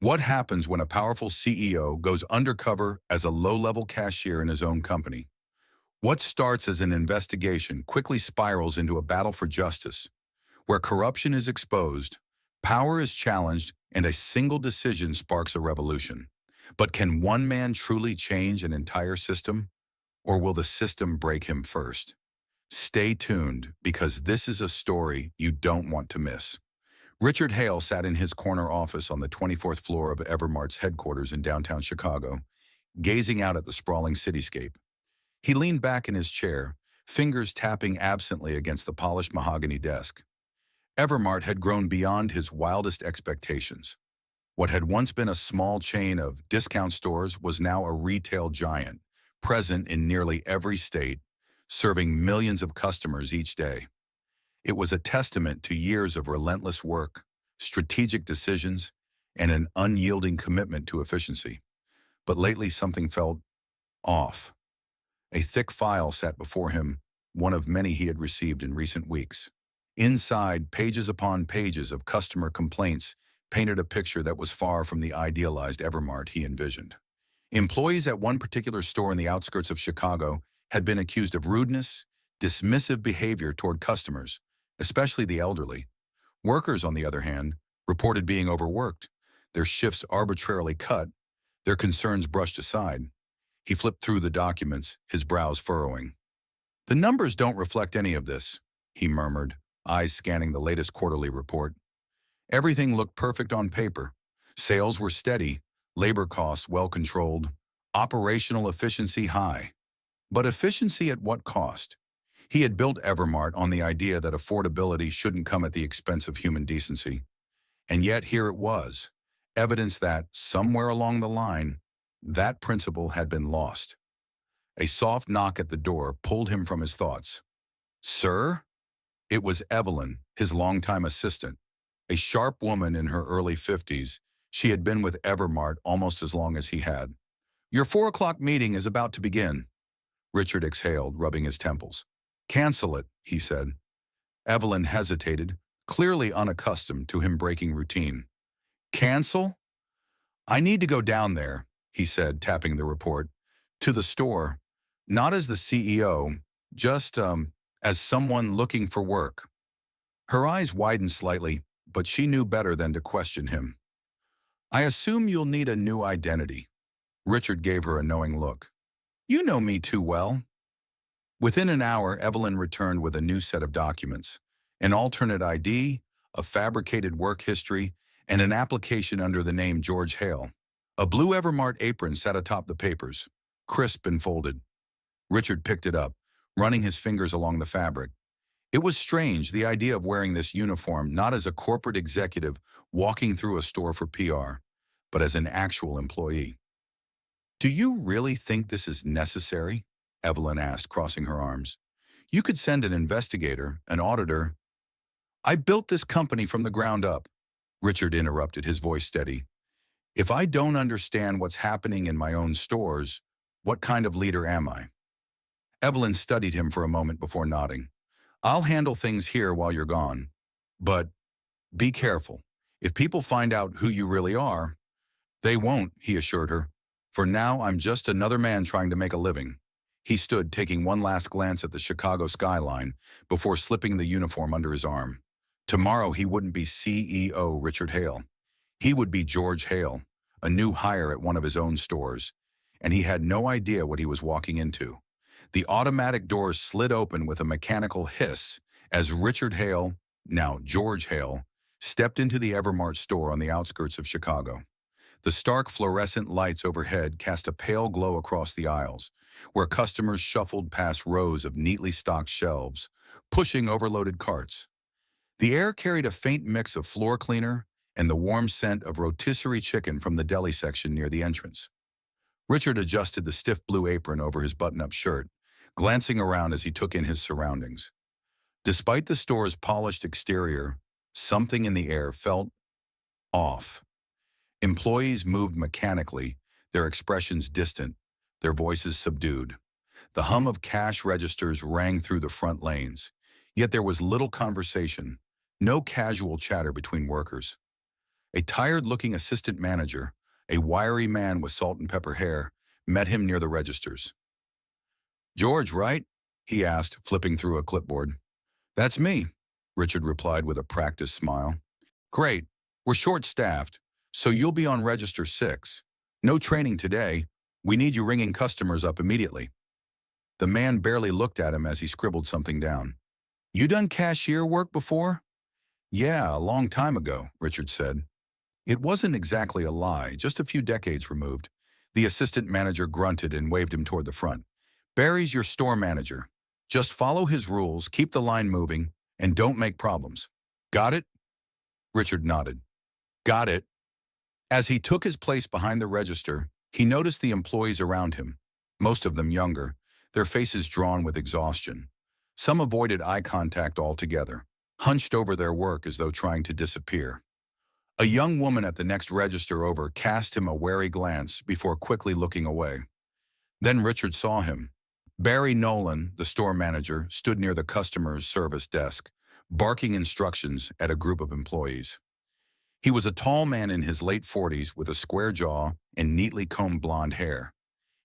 What happens when a powerful CEO goes undercover as a low-level cashier in his own company? What starts as an investigation quickly spirals into a battle for justice, where corruption is exposed, power is challenged, and a single decision sparks a revolution. But can one man truly change an entire system, or will the system break him first? Stay tuned, because this is a story you don't want to miss. Richard Hale sat in his corner office on the 24th floor of Evermart's headquarters in downtown Chicago, gazing out at the sprawling cityscape. He leaned back in his chair, fingers tapping absently against the polished mahogany desk. Evermart had grown beyond his wildest expectations. What had once been a small chain of discount stores was now a retail giant, present in nearly every state, serving millions of customers each day. It was a testament to years of relentless work, strategic decisions, and an unyielding commitment to efficiency. But lately something felt off. A thick file sat before him, one of many he had received in recent weeks. Inside, pages upon pages of customer complaints painted a picture that was far from the idealized Evermart he envisioned. Employees at one particular store in the outskirts of Chicago had been accused of rudeness, dismissive behavior toward customers, especially the elderly. Workers, on the other hand, reported being overworked, their shifts arbitrarily cut, their concerns brushed aside. He flipped through the documents, his brows furrowing. "The numbers don't reflect any of this," he murmured, eyes scanning the latest quarterly report. Everything looked perfect on paper. Sales were steady, labor costs well controlled, operational efficiency high. But efficiency at what cost? He had built Evermart on the idea that affordability shouldn't come at the expense of human decency. And yet here it was, evidence that, somewhere along the line, that principle had been lost. A soft knock at the door pulled him from his thoughts. "Sir?" It was Evelyn, his longtime assistant. A sharp woman in her early 50s, she had been with Evermart almost as long as he had. "Your 4 o'clock meeting is about to begin." Richard exhaled, rubbing his temples. "Cancel it," he said. Evelyn hesitated, clearly unaccustomed to him breaking routine. "Cancel? I need to go down there," he said, tapping the report. "To the store. Not as the CEO, just, as someone looking for work." Her eyes widened slightly, but she knew better than to question him. "I assume you'll need a new identity." Richard gave her a knowing look. "You know me too well." Within an hour, Evelyn returned with a new set of documents, an alternate ID, a fabricated work history, and an application under the name George Hale. A blue Evermart apron sat atop the papers, crisp and folded. Richard picked it up, running his fingers along the fabric. It was strange, the idea of wearing this uniform not as a corporate executive walking through a store for PR, but as an actual employee. "Do you really think this is necessary?" Evelyn asked, crossing her arms. "You could send an investigator, an auditor." "I built this company from the ground up," Richard interrupted, his voice steady. "If I don't understand what's happening in my own stores, what kind of leader am I?" Evelyn studied him for a moment before nodding. "I'll handle things here while you're gone. But be careful. If people find out who you really are—" "They won't," he assured her. "For now, I'm just another man trying to make a living." He stood, taking one last glance at the Chicago skyline before slipping the uniform under his arm. Tomorrow he wouldn't be CEO Richard Hale. He would be George Hale, a new hire at one of his own stores, and he had no idea what he was walking into. The automatic doors slid open with a mechanical hiss as Richard Hale, now George Hale, stepped into the Evermart store on the outskirts of Chicago. The stark fluorescent lights overhead cast a pale glow across the aisles, where customers shuffled past rows of neatly stocked shelves, pushing overloaded carts. The air carried a faint mix of floor cleaner and the warm scent of rotisserie chicken from the deli section near the entrance. Richard adjusted the stiff blue apron over his button-up shirt, glancing around as he took in his surroundings. Despite the store's polished exterior, something in the air felt off. Employees moved mechanically, their expressions distant, their voices subdued. The hum of cash registers rang through the front lanes, yet there was little conversation, no casual chatter between workers. A tired-looking assistant manager, a wiry man with salt and pepper hair, met him near the registers. "George, right?" he asked, flipping through a clipboard. "That's me," Richard replied with a practiced smile. "Great. We're short-staffed, so you'll be on Register 6. No training today. We need you ringing customers up immediately." The man barely looked at him as he scribbled something down. "You done cashier work before?" "Yeah, a long time ago," Richard said. It wasn't exactly a lie, just a few decades removed. The assistant manager grunted and waved him toward the front. "Barry's your store manager. Just follow his rules, keep the line moving, and don't make problems. Got it?" Richard nodded. "Got it." As he took his place behind the register, he noticed the employees around him, most of them younger, their faces drawn with exhaustion. Some avoided eye contact altogether, hunched over their work as though trying to disappear. A young woman at the next register over cast him a wary glance before quickly looking away. Then Richard saw him. Barry Nolan, the store manager, stood near the customer's service desk, barking instructions at a group of employees. He was a tall man in his late 40s with a square jaw and neatly combed blonde hair.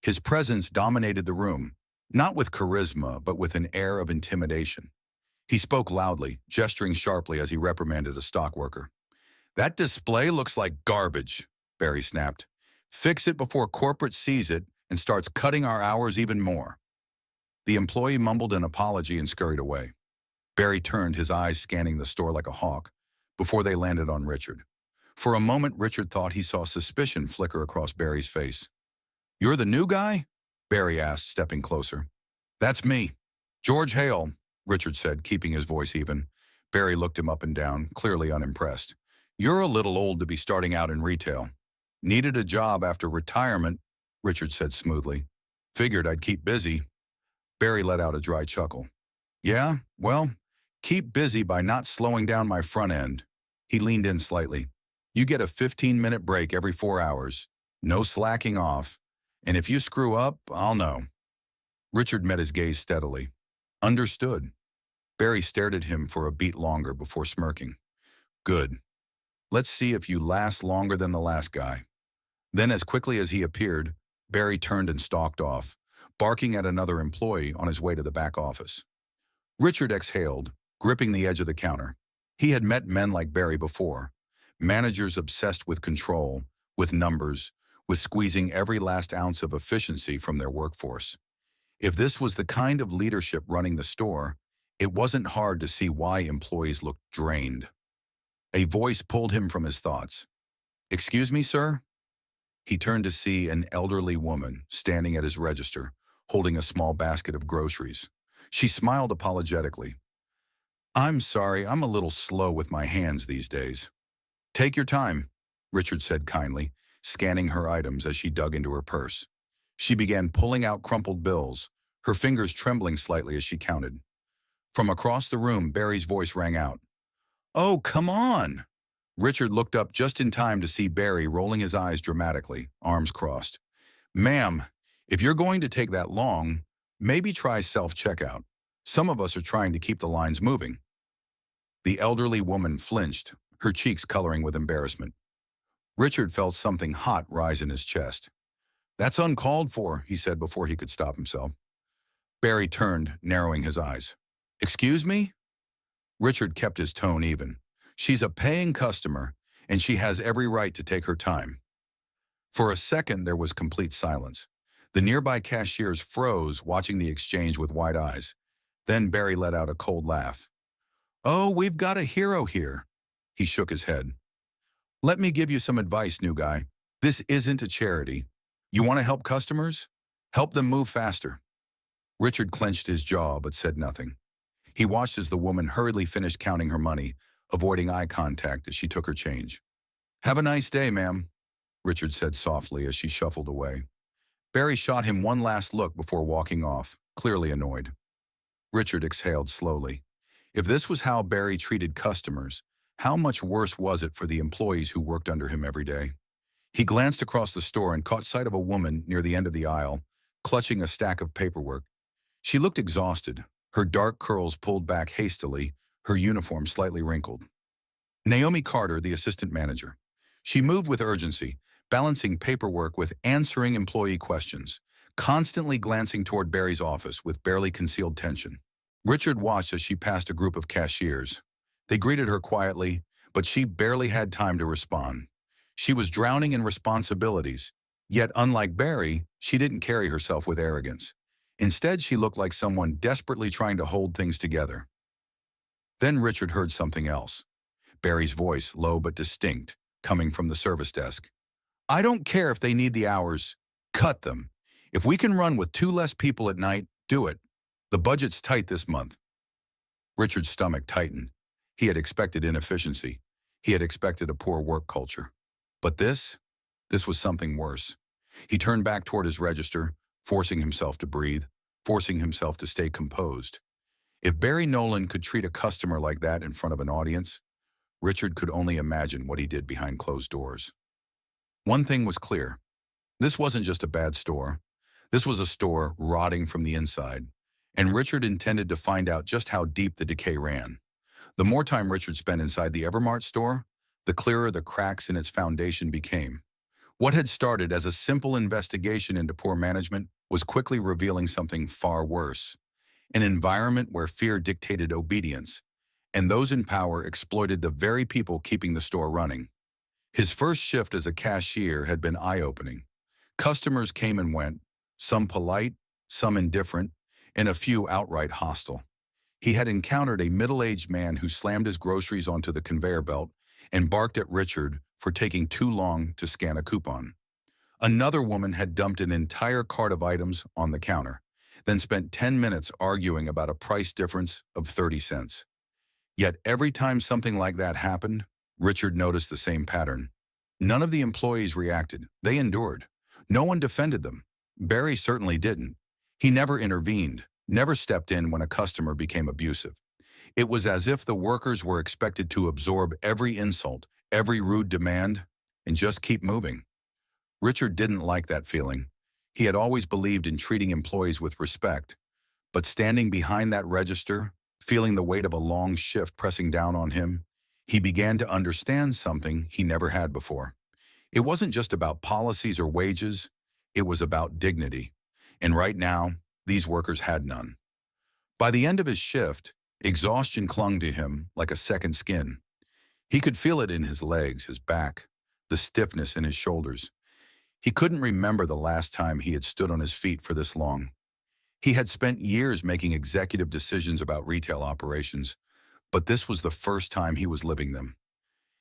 His presence dominated the room, not with charisma, but with an air of intimidation. He spoke loudly, gesturing sharply as he reprimanded a stock worker. "That display looks like garbage," Barry snapped. "Fix it before corporate sees it and starts cutting our hours even more." The employee mumbled an apology and scurried away. Barry turned, his eyes scanning the store like a hawk, before they landed on Richard. For a moment, Richard thought he saw suspicion flicker across Barry's face. "You're the new guy?" Barry asked, stepping closer. "That's me. George Hale," Richard said, keeping his voice even. Barry looked him up and down, clearly unimpressed. "You're a little old to be starting out in retail." "Needed a job after retirement," Richard said smoothly. "Figured I'd keep busy." Barry let out a dry chuckle. "Yeah, well, keep busy by not slowing down my front end." He leaned in slightly. "You get a 15-minute break every 4 hours. No slacking off. And if you screw up, I'll know." Richard met his gaze steadily. "Understood." Barry stared at him for a beat longer before smirking. "Good. Let's see if you last longer than the last guy." Then, as quickly as he appeared, Barry turned and stalked off, barking at another employee on his way to the back office. Richard exhaled, gripping the edge of the counter. He had met men like Barry before, managers obsessed with control, with numbers, with squeezing every last ounce of efficiency from their workforce. If this was the kind of leadership running the store, it wasn't hard to see why employees looked drained. A voice pulled him from his thoughts. "Excuse me, sir?" He turned to see an elderly woman standing at his register, holding a small basket of groceries. She smiled apologetically. "I'm sorry, I'm a little slow with my hands these days." "Take your time," Richard said kindly, scanning her items as she dug into her purse. She began pulling out crumpled bills, her fingers trembling slightly as she counted. From across the room, Barry's voice rang out. "Oh, come on!" Richard looked up just in time to see Barry rolling his eyes dramatically, arms crossed. "Ma'am, if you're going to take that long, maybe try self-checkout. Some of us are trying to keep the lines moving." The elderly woman flinched, her cheeks coloring with embarrassment. Richard felt something hot rise in his chest. "That's uncalled for," he said before he could stop himself. Barry turned, narrowing his eyes. "Excuse me?" Richard kept his tone even. "She's a paying customer, and she has every right to take her time." For a second, there was complete silence. The nearby cashiers froze, watching the exchange with wide eyes. Then Barry let out a cold laugh. "Oh, we've got a hero here." He shook his head. "Let me give you some advice, new guy. This isn't a charity. You want to help customers? Help them move faster." Richard clenched his jaw but said nothing. He watched as the woman hurriedly finished counting her money, avoiding eye contact as she took her change. "Have a nice day, ma'am," Richard said softly as she shuffled away. Barry shot him one last look before walking off, clearly annoyed. Richard exhaled slowly. If this was how Barry treated customers, how much worse was it for the employees who worked under him every day? He glanced across the store and caught sight of a woman near the end of the aisle, clutching a stack of paperwork. She looked exhausted, her dark curls pulled back hastily, her uniform slightly wrinkled. Naomi Carter, the assistant manager. She moved with urgency, balancing paperwork with answering employee questions, constantly glancing toward Barry's office with barely concealed tension. Richard watched as she passed a group of cashiers. They greeted her quietly, but she barely had time to respond. She was drowning in responsibilities, yet unlike Barry, she didn't carry herself with arrogance. Instead, she looked like someone desperately trying to hold things together. Then Richard heard something else. Barry's voice, low but distinct, coming from the service desk. I don't care if they need the hours. Cut them. If we can run with 2 less people at night, do it. The budget's tight this month. Richard's stomach tightened. He had expected inefficiency. He had expected a poor work culture. But this was something worse. He turned back toward his register, forcing himself to breathe, forcing himself to stay composed. If Barry Nolan could treat a customer like that in front of an audience, Richard could only imagine what he did behind closed doors. One thing was clear. This wasn't just a bad store. This was a store rotting from the inside, and Richard intended to find out just how deep the decay ran. The more time Richard spent inside the Evermart store, the clearer the cracks in its foundation became. What had started as a simple investigation into poor management was quickly revealing something far worse. An environment where fear dictated obedience, and those in power exploited the very people keeping the store running. His first shift as a cashier had been eye-opening. Customers came and went, some polite, some indifferent, and a few outright hostile. He had encountered a middle-aged man who slammed his groceries onto the conveyor belt and barked at Richard for taking too long to scan a coupon. Another woman had dumped an entire cart of items on the counter, then spent 10 minutes arguing about a price difference of 30 cents. Yet every time something like that happened, Richard noticed the same pattern. None of the employees reacted. They endured. No one defended them. Barry certainly didn't. He never intervened, never stepped in when a customer became abusive. It was as if the workers were expected to absorb every insult, every rude demand, and just keep moving. Richard didn't like that feeling. He had always believed in treating employees with respect, but standing behind that register, feeling the weight of a long shift pressing down on him, he began to understand something he never had before. It wasn't just about policies or wages, it was about dignity. And right now, these workers had none. By the end of his shift, exhaustion clung to him like a second skin. He could feel it in his legs, his back, the stiffness in his shoulders. He couldn't remember the last time he had stood on his feet for this long. He had spent years making executive decisions about retail operations, but this was the first time he was living them.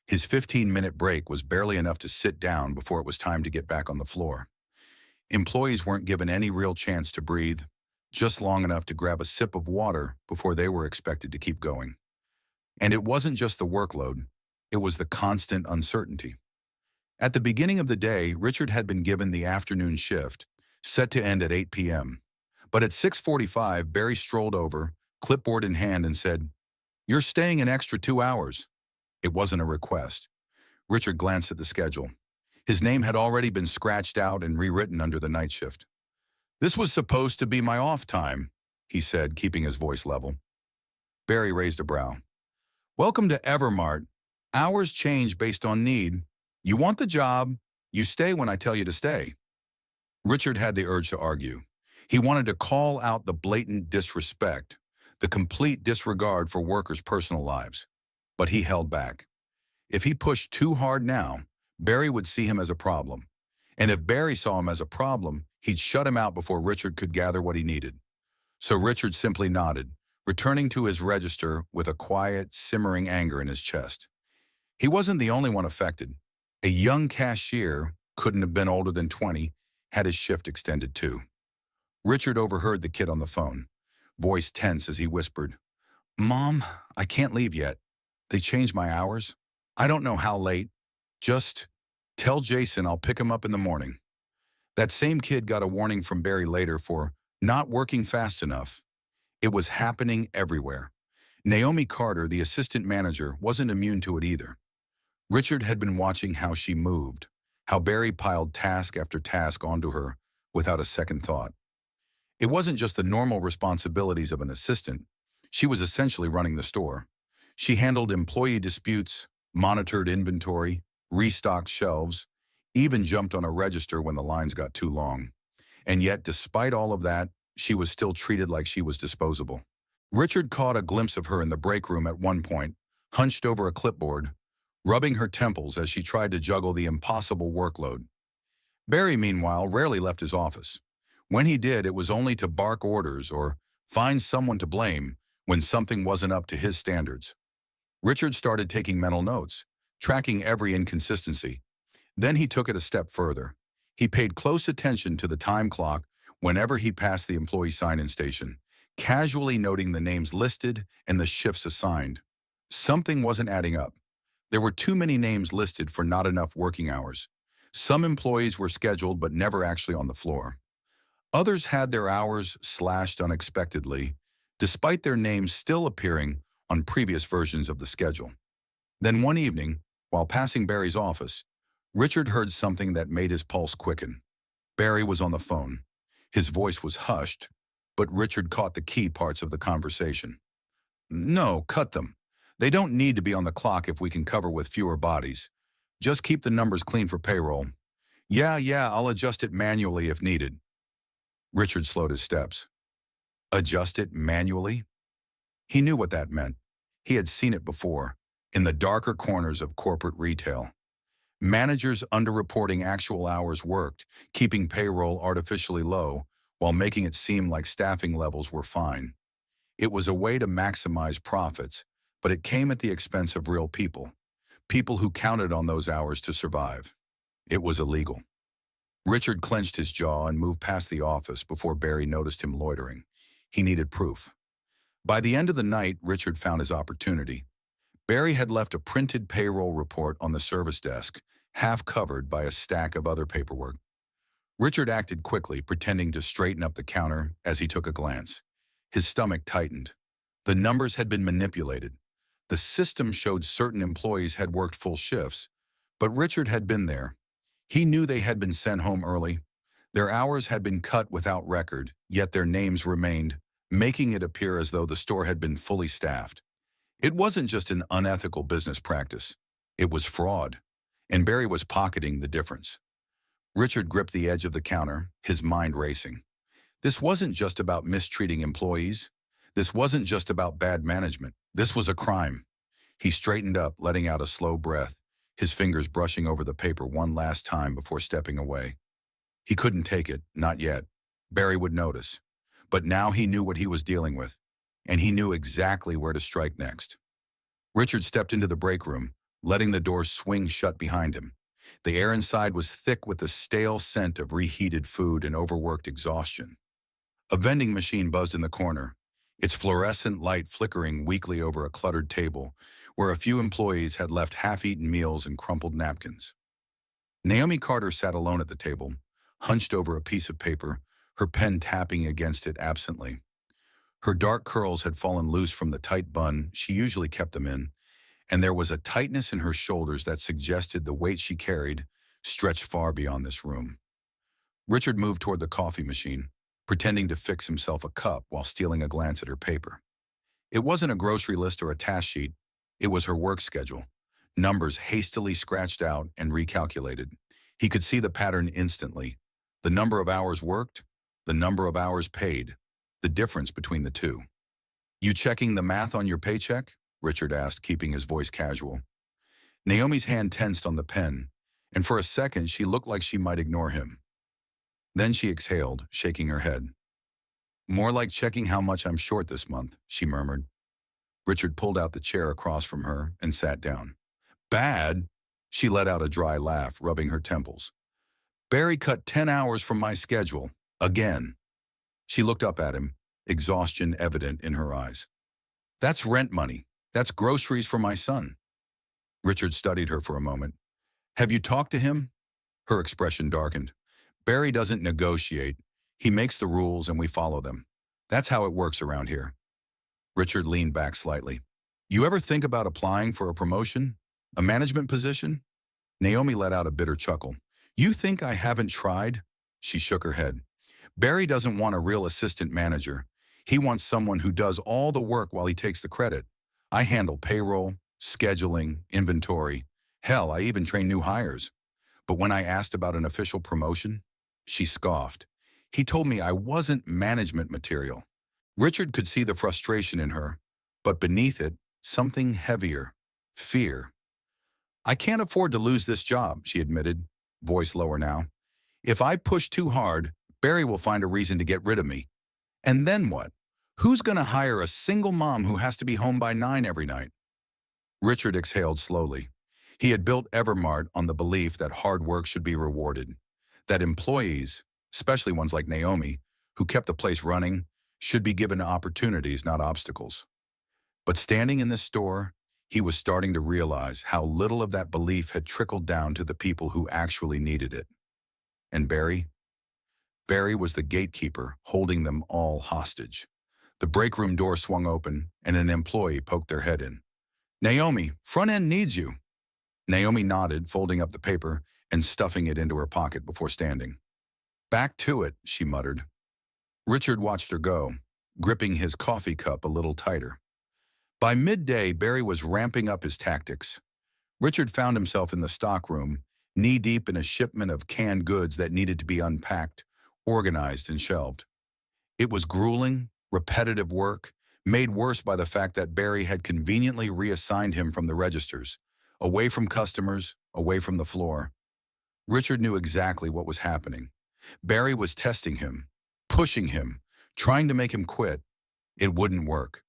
His 15-minute break was barely enough to sit down before it was time to get back on the floor. Employees weren't given any real chance to breathe, just long enough to grab a sip of water before they were expected to keep going. And it wasn't just the workload, it was the constant uncertainty. At the beginning of the day, Richard had been given the afternoon shift, set to end at 8 p.m. But at 6:45, Barry strolled over, clipboard in hand, and said, "You're staying an extra 2 hours." It wasn't a request. Richard glanced at the schedule. His name had already been scratched out and rewritten under the night shift. "This was supposed to be my off time," he said, keeping his voice level. Barry raised a brow. "Welcome to Evermart. Hours change based on need. You want the job, you stay when I tell you to stay." Richard had the urge to argue. He wanted to call out the blatant disrespect, the complete disregard for workers' personal lives. But he held back. If he pushed too hard now, Barry would see him as a problem. And if Barry saw him as a problem, he'd shut him out before Richard could gather what he needed. So Richard simply nodded, returning to his register with a quiet, simmering anger in his chest. He wasn't the only one affected. A young cashier, couldn't have been older than 20, had his shift extended too. Richard overheard the kid on the phone, voice tense as he whispered, "Mom, I can't leave yet. They changed my hours. I don't know how late. Just tell Jason I'll pick him up in the morning." That same kid got a warning from Barry later for not working fast enough. It was happening everywhere. Naomi Carter, the assistant manager, wasn't immune to it either. Richard had been watching how she moved, how Barry piled task after task onto her without a second thought. It wasn't just the normal responsibilities of an assistant. She was essentially running the store. She handled employee disputes, monitored inventory, restocked shelves, even jumped on a register when the lines got too long. And yet, despite all of that, she was still treated like she was disposable. Richard caught a glimpse of her in the break room at one point, hunched over a clipboard, rubbing her temples as she tried to juggle the impossible workload. Barry, meanwhile, rarely left his office. When he did, it was only to bark orders or find someone to blame when something wasn't up to his standards. Richard started taking mental notes, tracking every inconsistency. Then he took it a step further. He paid close attention to the time clock whenever he passed the employee sign-in station, casually noting the names listed and the shifts assigned. Something wasn't adding up. There were too many names listed for not enough working hours. Some employees were scheduled but never actually on the floor. Others had their hours slashed unexpectedly, despite their names still appearing on previous versions of the schedule. Then one evening, while passing Barry's office, Richard heard something that made his pulse quicken. Barry was on the phone. His voice was hushed, but Richard caught the key parts of the conversation. "No, cut them. They don't need to be on the clock if we can cover with fewer bodies. Just keep the numbers clean for payroll. Yeah, I'll adjust it manually if needed." Richard slowed his steps. Adjust it manually? He knew what that meant. He had seen it before, in the darker corners of corporate retail. Managers underreporting actual hours worked, keeping payroll artificially low, while making it seem like staffing levels were fine. It was a way to maximize profits, but it came at the expense of real people, people who counted on those hours to survive. It was illegal. Richard clenched his jaw and moved past the office before Barry noticed him loitering. He needed proof. By the end of the night, Richard found his opportunity. Barry had left a printed payroll report on the service desk, half covered by a stack of other paperwork. Richard acted quickly, pretending to straighten up the counter as he took a glance. His stomach tightened. The numbers had been manipulated. The system showed certain employees had worked full shifts, but Richard had been there. He knew they had been sent home early. Their hours had been cut without record, yet their names remained, making it appear as though the store had been fully staffed. It wasn't just an unethical business practice. It was fraud, and Barry was pocketing the difference. Richard gripped the edge of the counter, his mind racing. This wasn't just about mistreating employees. This wasn't just about bad management. This was a crime. He straightened up, letting out a slow breath, his fingers brushing over the paper one last time before stepping away. He couldn't take it, not yet. Barry would notice. But now he knew what he was dealing with, and he knew exactly where to strike next. Richard stepped into the break room, letting the door swing shut behind him. The air inside was thick with the stale scent of reheated food and overworked exhaustion. A vending machine buzzed in the corner, its fluorescent light flickering weakly over a cluttered table where a few employees had left half-eaten meals and crumpled napkins. Naomi Carter sat alone at the table, hunched over a piece of paper, her pen tapping against it absently. Her dark curls had fallen loose from the tight bun she usually kept them in, and there was a tightness in her shoulders that suggested the weight she carried stretched far beyond this room. Richard moved toward the coffee machine, pretending to fix himself a cup while stealing a glance at her paper. It wasn't a grocery list or a task sheet. It was her work schedule, numbers hastily scratched out and recalculated. He could see the pattern instantly. The number of hours worked, the number of hours paid, the difference between the two. "You checking the math on your paycheck?" Richard asked, keeping his voice casual. Naomi's hand tensed on the pen, and for a second she looked like she might ignore him. Then she exhaled, shaking her head. "More like checking how much I'm short this month," she murmured. Richard pulled out the chair across from her and sat down. "Bad?" She let out a dry laugh, rubbing her temples. "Barry cut 10 hours from my schedule. Again." She looked up at him, exhaustion evident in her eyes. "That's rent money. That's groceries for my son." Richard studied her for a moment. "Have you talked to him?" Her expression darkened. "Barry doesn't negotiate. He makes the rules and we follow them. That's how it works around here." Richard leaned back slightly. "You ever think about applying for a promotion? A management position?" Naomi let out a bitter chuckle. "You think I haven't tried?" She shook her head. "Barry doesn't want a real assistant manager. He wants someone who does all the work while he takes the credit. I handle payroll, scheduling, inventory. Hell, I even train new hires. But when I asked about an official promotion, she scoffed. He told me I wasn't management material. Richard could see the frustration in her, but beneath it, something heavier, fear. I can't afford to lose this job, she admitted, voice lower now. If I push too hard, Barry will find a reason to get rid of me. And then what? Who's going to hire a single mom who has to be home by 9 every night? Richard exhaled slowly. He had built Evermart on the belief that hard work should be rewarded, that employees, especially ones like Naomi, who kept the place running, should be given opportunities, not obstacles. But standing in this store, he was starting to realize how little of that belief had trickled down to the people who actually needed it. And Barry? Barry was the gatekeeper holding them all hostage. The break room door swung open, and an employee poked their head in. Naomi, front end needs you. Naomi nodded, folding up the paper and stuffing it into her pocket before standing. Back to it, she muttered. Richard watched her go, gripping his coffee cup a little tighter. By midday, Barry was ramping up his tactics. Richard found himself in the stockroom, knee-deep in a shipment of canned goods that needed to be unpacked, organized, and shelved. It was grueling, repetitive work, made worse by the fact that Barry had conveniently reassigned him from the registers, away from customers, away from the floor. Richard knew exactly what was happening. Barry was testing him, pushing him, trying to make him quit. It wouldn't work.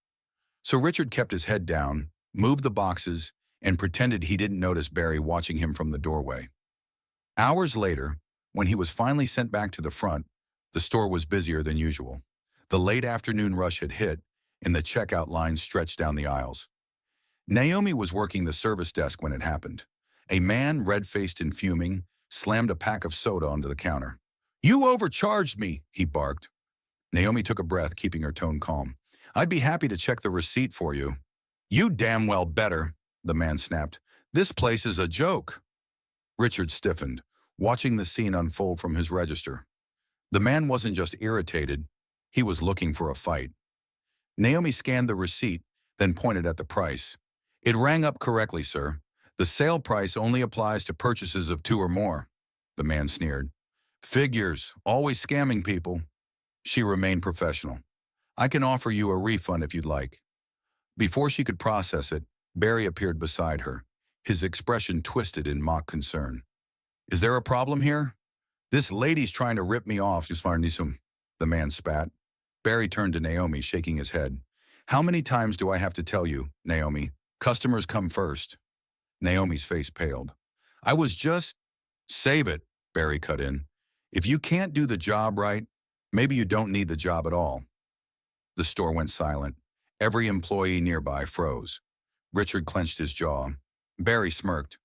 So Richard kept his head down, moved the boxes, and pretended he didn't notice Barry watching him from the doorway. Hours later, when he was finally sent back to the front, the store was busier than usual. The late afternoon rush had hit, and the checkout lines stretched down the aisles. Naomi was working the service desk when it happened. A man, red-faced and fuming, slammed a pack of soda onto the counter. You overcharged me, he barked. Naomi took a breath, keeping her tone calm. I'd be happy to check the receipt for you. You damn well better, the man snapped. This place is a joke. Richard stiffened, watching the scene unfold from his register. The man wasn't just irritated, he was looking for a fight. Naomi scanned the receipt, then pointed at the price. It rang up correctly, sir. The sale price only applies to purchases of 2 or more, the man sneered. Figures, always scamming people. She remained professional. I can offer you a refund if you'd like. Before she could process it, Barry appeared beside her, his expression twisted in mock concern. Is there a problem here? This lady's trying to rip me off, the man spat. Barry turned to Naomi, shaking his head. How many times do I have to tell you, Naomi? Customers come first. Naomi's face paled. I was just... Save it, Barry cut in. If you can't do the job right, maybe you don't need the job at all. The store went silent. Every employee nearby froze. Richard clenched his jaw. Barry smirked.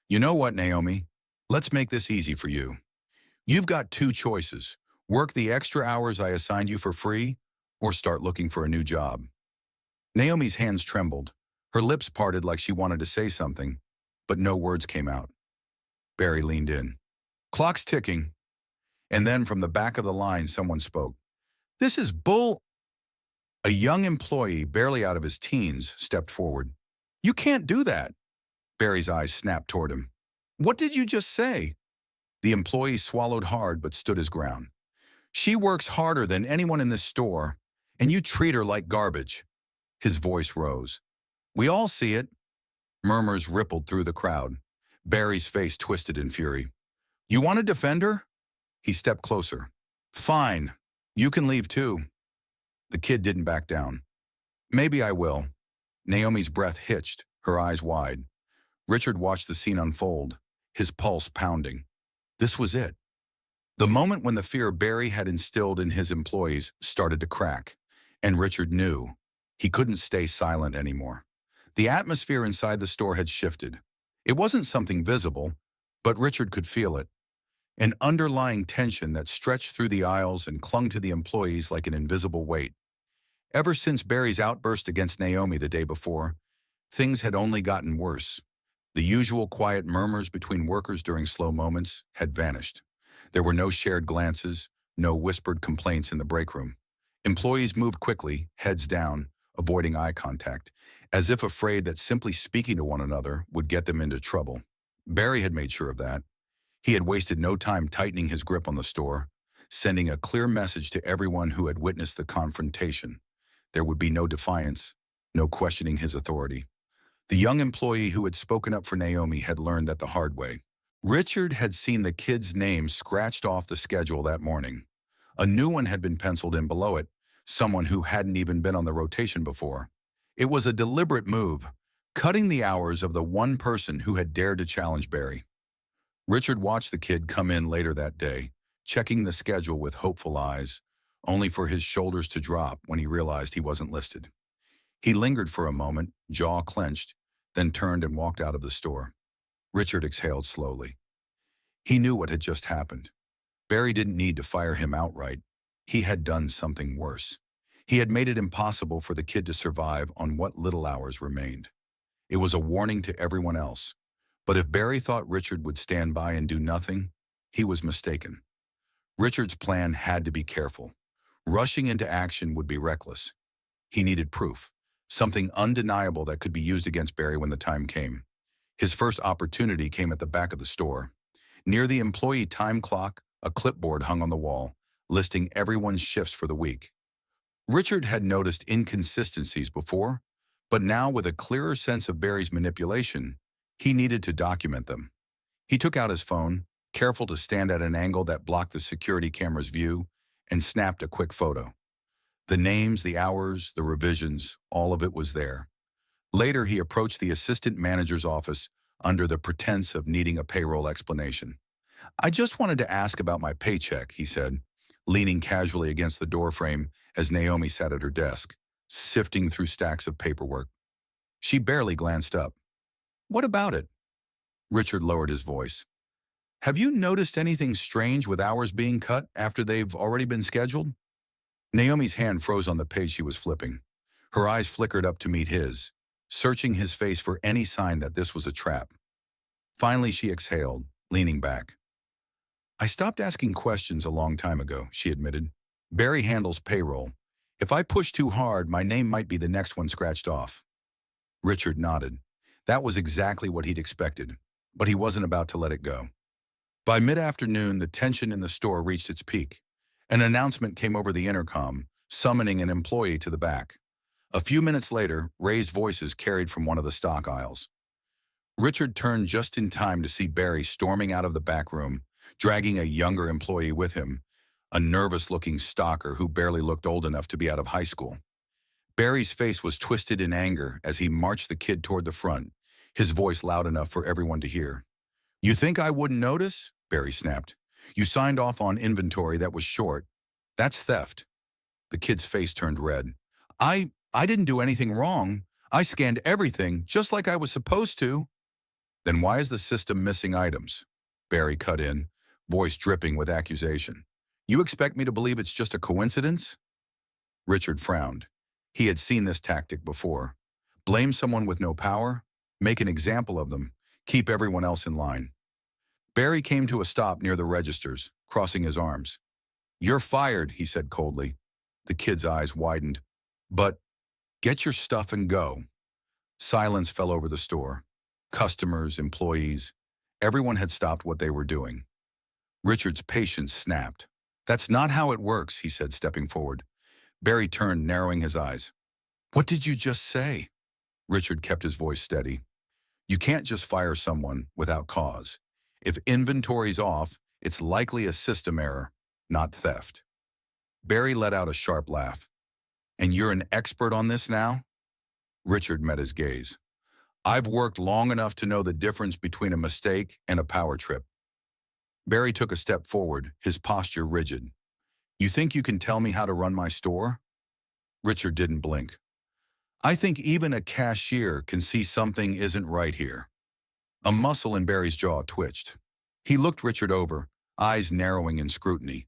You know what, Naomi? Let's make this easy for you. You've got 2 choices. Work the extra hours I assigned you for free, or start looking for a new job. Naomi's hands trembled. Her lips parted like she wanted to say something, but no words came out. Barry leaned in. Clock's ticking. And then from the back of the line, someone spoke. This is bull... A young employee, barely out of his teens, stepped forward. You can't do that. Barry's eyes snapped toward him. What did you just say? The employee swallowed hard but stood his ground. She works harder than anyone in this store, and you treat her like garbage. His voice rose. We all see it. Murmurs rippled through the crowd. Barry's face twisted in fury. You want to defend her? He stepped closer. Fine. You can leave too. The kid didn't back down. Maybe I will. Naomi's breath hitched, her eyes wide. Richard watched the scene unfold, his pulse pounding. This was it. The moment when the fear Barry had instilled in his employees started to crack, and Richard knew he couldn't stay silent anymore. The atmosphere inside the store had shifted. It wasn't something visible, but Richard could feel it. An underlying tension that stretched through the aisles and clung to the employees like an invisible weight. Ever since Barry's outburst against Naomi the day before, things had only gotten worse. The usual quiet murmurs between workers during slow moments had vanished. There were no shared glances, no whispered complaints in the break room. Employees moved quickly, heads down, avoiding eye contact, as if afraid that simply speaking to one another would get them into trouble. Barry had made sure of that. He had wasted no time tightening his grip on the store, sending a clear message to everyone who had witnessed the confrontation. There would be no defiance, no questioning his authority. The young employee who had spoken up for Naomi had learned that the hard way. Richard had seen the kid's name scratched off the schedule that morning. A new one had been penciled in below it, someone who hadn't even been on the rotation before. It was a deliberate move, cutting the hours of the one person who had dared to challenge Barry. Richard watched the kid come in later that day, checking the schedule with hopeful eyes, only for his shoulders to drop when he realized he wasn't listed. He lingered for a moment, jaw clenched, then turned and walked out of the store. Richard exhaled slowly. He knew what had just happened. Barry didn't need to fire him outright. He had done something worse. He had made it impossible for the kid to survive on what little hours remained. It was a warning to everyone else. But if Barry thought Richard would stand by and do nothing, he was mistaken. Richard's plan had to be careful. Rushing into action would be reckless. He needed proof, something undeniable that could be used against Barry when the time came. His first opportunity came at the back of the store. Near the employee time clock, a clipboard hung on the wall, listing everyone's shifts for the week. Richard had noticed inconsistencies before, but now with a clearer sense of Barry's manipulation, he needed to document them. He took out his phone, careful to stand at an angle that blocked the security camera's view, and snapped a quick photo. The names, the hours, the revisions, all of it was there. Later, he approached the assistant manager's office under the pretense of needing a payroll explanation. "I just wanted to ask about my paycheck," he said, leaning casually against the doorframe as Naomi sat at her desk, sifting through stacks of paperwork. She barely glanced up. "What about it?" Richard lowered his voice. "Have you noticed anything strange with hours being cut after they've already been scheduled?" Naomi's hand froze on the page she was flipping. Her eyes flickered up to meet his, searching his face for any sign that this was a trap. Finally, she exhaled, leaning back. "I stopped asking questions a long time ago," she admitted. "Barry handles payroll. If I push too hard, my name might be the next one scratched off." Richard nodded. That was exactly what he'd expected, but he wasn't about to let it go. By mid-afternoon, the tension in the store reached its peak. An announcement came over the intercom, summoning an employee to the back. A few minutes later, raised voices carried from one of the stock aisles. Richard turned just in time to see Barry storming out of the back room, dragging a younger employee with him, a nervous-looking stalker who barely looked old enough to be out of high school. Barry's face was twisted in anger as he marched the kid toward the front, his voice loud enough for everyone to hear. "You think I wouldn't notice?" Barry snapped. "You signed off on inventory that was short. That's theft." The kid's face turned red. I didn't do anything wrong. I scanned everything, just like I was supposed to." "Then why is the system missing items?" Barry cut in, voice dripping with accusation. "You expect me to believe it's just a coincidence?" Richard frowned. He had seen this tactic before. Blame someone with no power, make an example of them, keep everyone else in line. Barry came to a stop near the registers, crossing his arms. "You're fired," he said coldly. The kid's eyes widened. "But get your stuff and go." Silence fell over the store. Customers, employees, everyone had stopped what they were doing. Richard's patience snapped. "That's not how it works," he said, stepping forward. Barry turned, narrowing his eyes. "What did you just say?" Richard kept his voice steady. "You can't just fire someone without cause. If inventory's off, it's likely a system error, not theft." Barry let out a sharp laugh. "And you're an expert on this now?" Richard met his gaze. "I've worked long enough to know the difference between a mistake and a power trip." Barry took a step forward, his posture rigid. "You think you can tell me how to run my store?" Richard didn't blink. "I think even a cashier can see something isn't right here." A muscle in Barry's jaw twitched. He looked Richard over, eyes narrowing in scrutiny.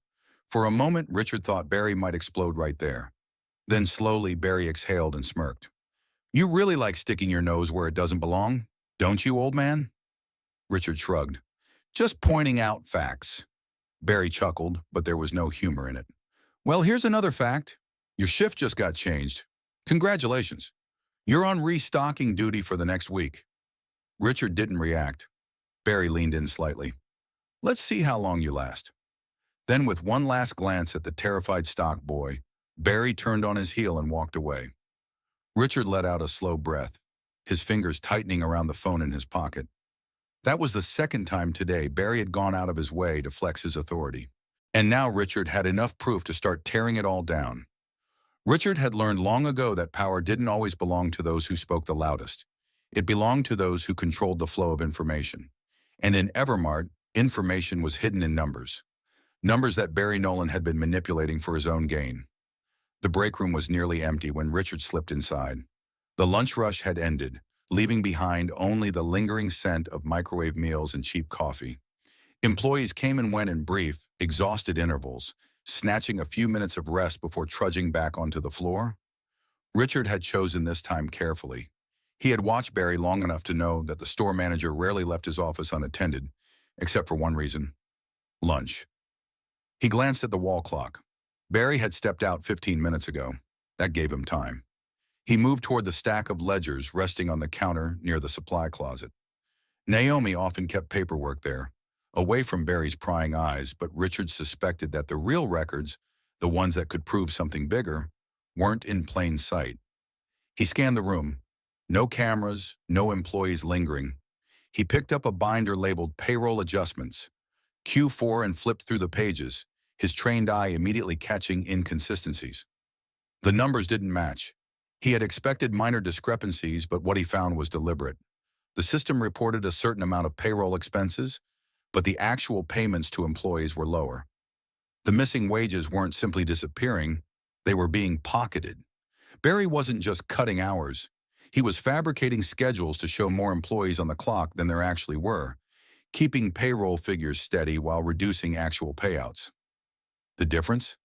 For a moment, Richard thought Barry might explode right there. Then slowly, Barry exhaled and smirked. "You really like sticking your nose where it doesn't belong, don't you, old man?" Richard shrugged. "Just pointing out facts." Barry chuckled, but there was no humor in it. "Well, here's another fact. Your shift just got changed. Congratulations. You're on restocking duty for the next week." Richard didn't react. Barry leaned in slightly. Let's see how long you last. Then with one last glance at the terrified stock boy, Barry turned on his heel and walked away. Richard let out a slow breath, his fingers tightening around the phone in his pocket. That was the second time today Barry had gone out of his way to flex his authority. And now Richard had enough proof to start tearing it all down. Richard had learned long ago that power didn't always belong to those who spoke the loudest. It belonged to those who controlled the flow of information. And in Evermart, information was hidden in numbers. Numbers that Barry Nolan had been manipulating for his own gain. The break room was nearly empty when Richard slipped inside. The lunch rush had ended, leaving behind only the lingering scent of microwave meals and cheap coffee. Employees came and went in brief, exhausted intervals, snatching a few minutes of rest before trudging back onto the floor. Richard had chosen this time carefully. He had watched Barry long enough to know that the store manager rarely left his office unattended, except for one reason: lunch. He glanced at the wall clock. Barry had stepped out 15 minutes ago. That gave him time. He moved toward the stack of ledgers resting on the counter near the supply closet. Naomi often kept paperwork there, away from Barry's prying eyes, but Richard suspected that the real records, the ones that could prove something bigger, weren't in plain sight. He scanned the room. No cameras, no employees lingering. He picked up a binder labeled Payroll Adjustments, Q4, and flipped through the pages, his trained eye immediately catching inconsistencies. The numbers didn't match. He had expected minor discrepancies, but what he found was deliberate. The system reported a certain amount of payroll expenses, but the actual payments to employees were lower. The missing wages weren't simply disappearing, they were being pocketed. Barry wasn't just cutting hours. He was fabricating schedules to show more employees on the clock than there actually were, keeping payroll figures steady while reducing actual payouts. The difference?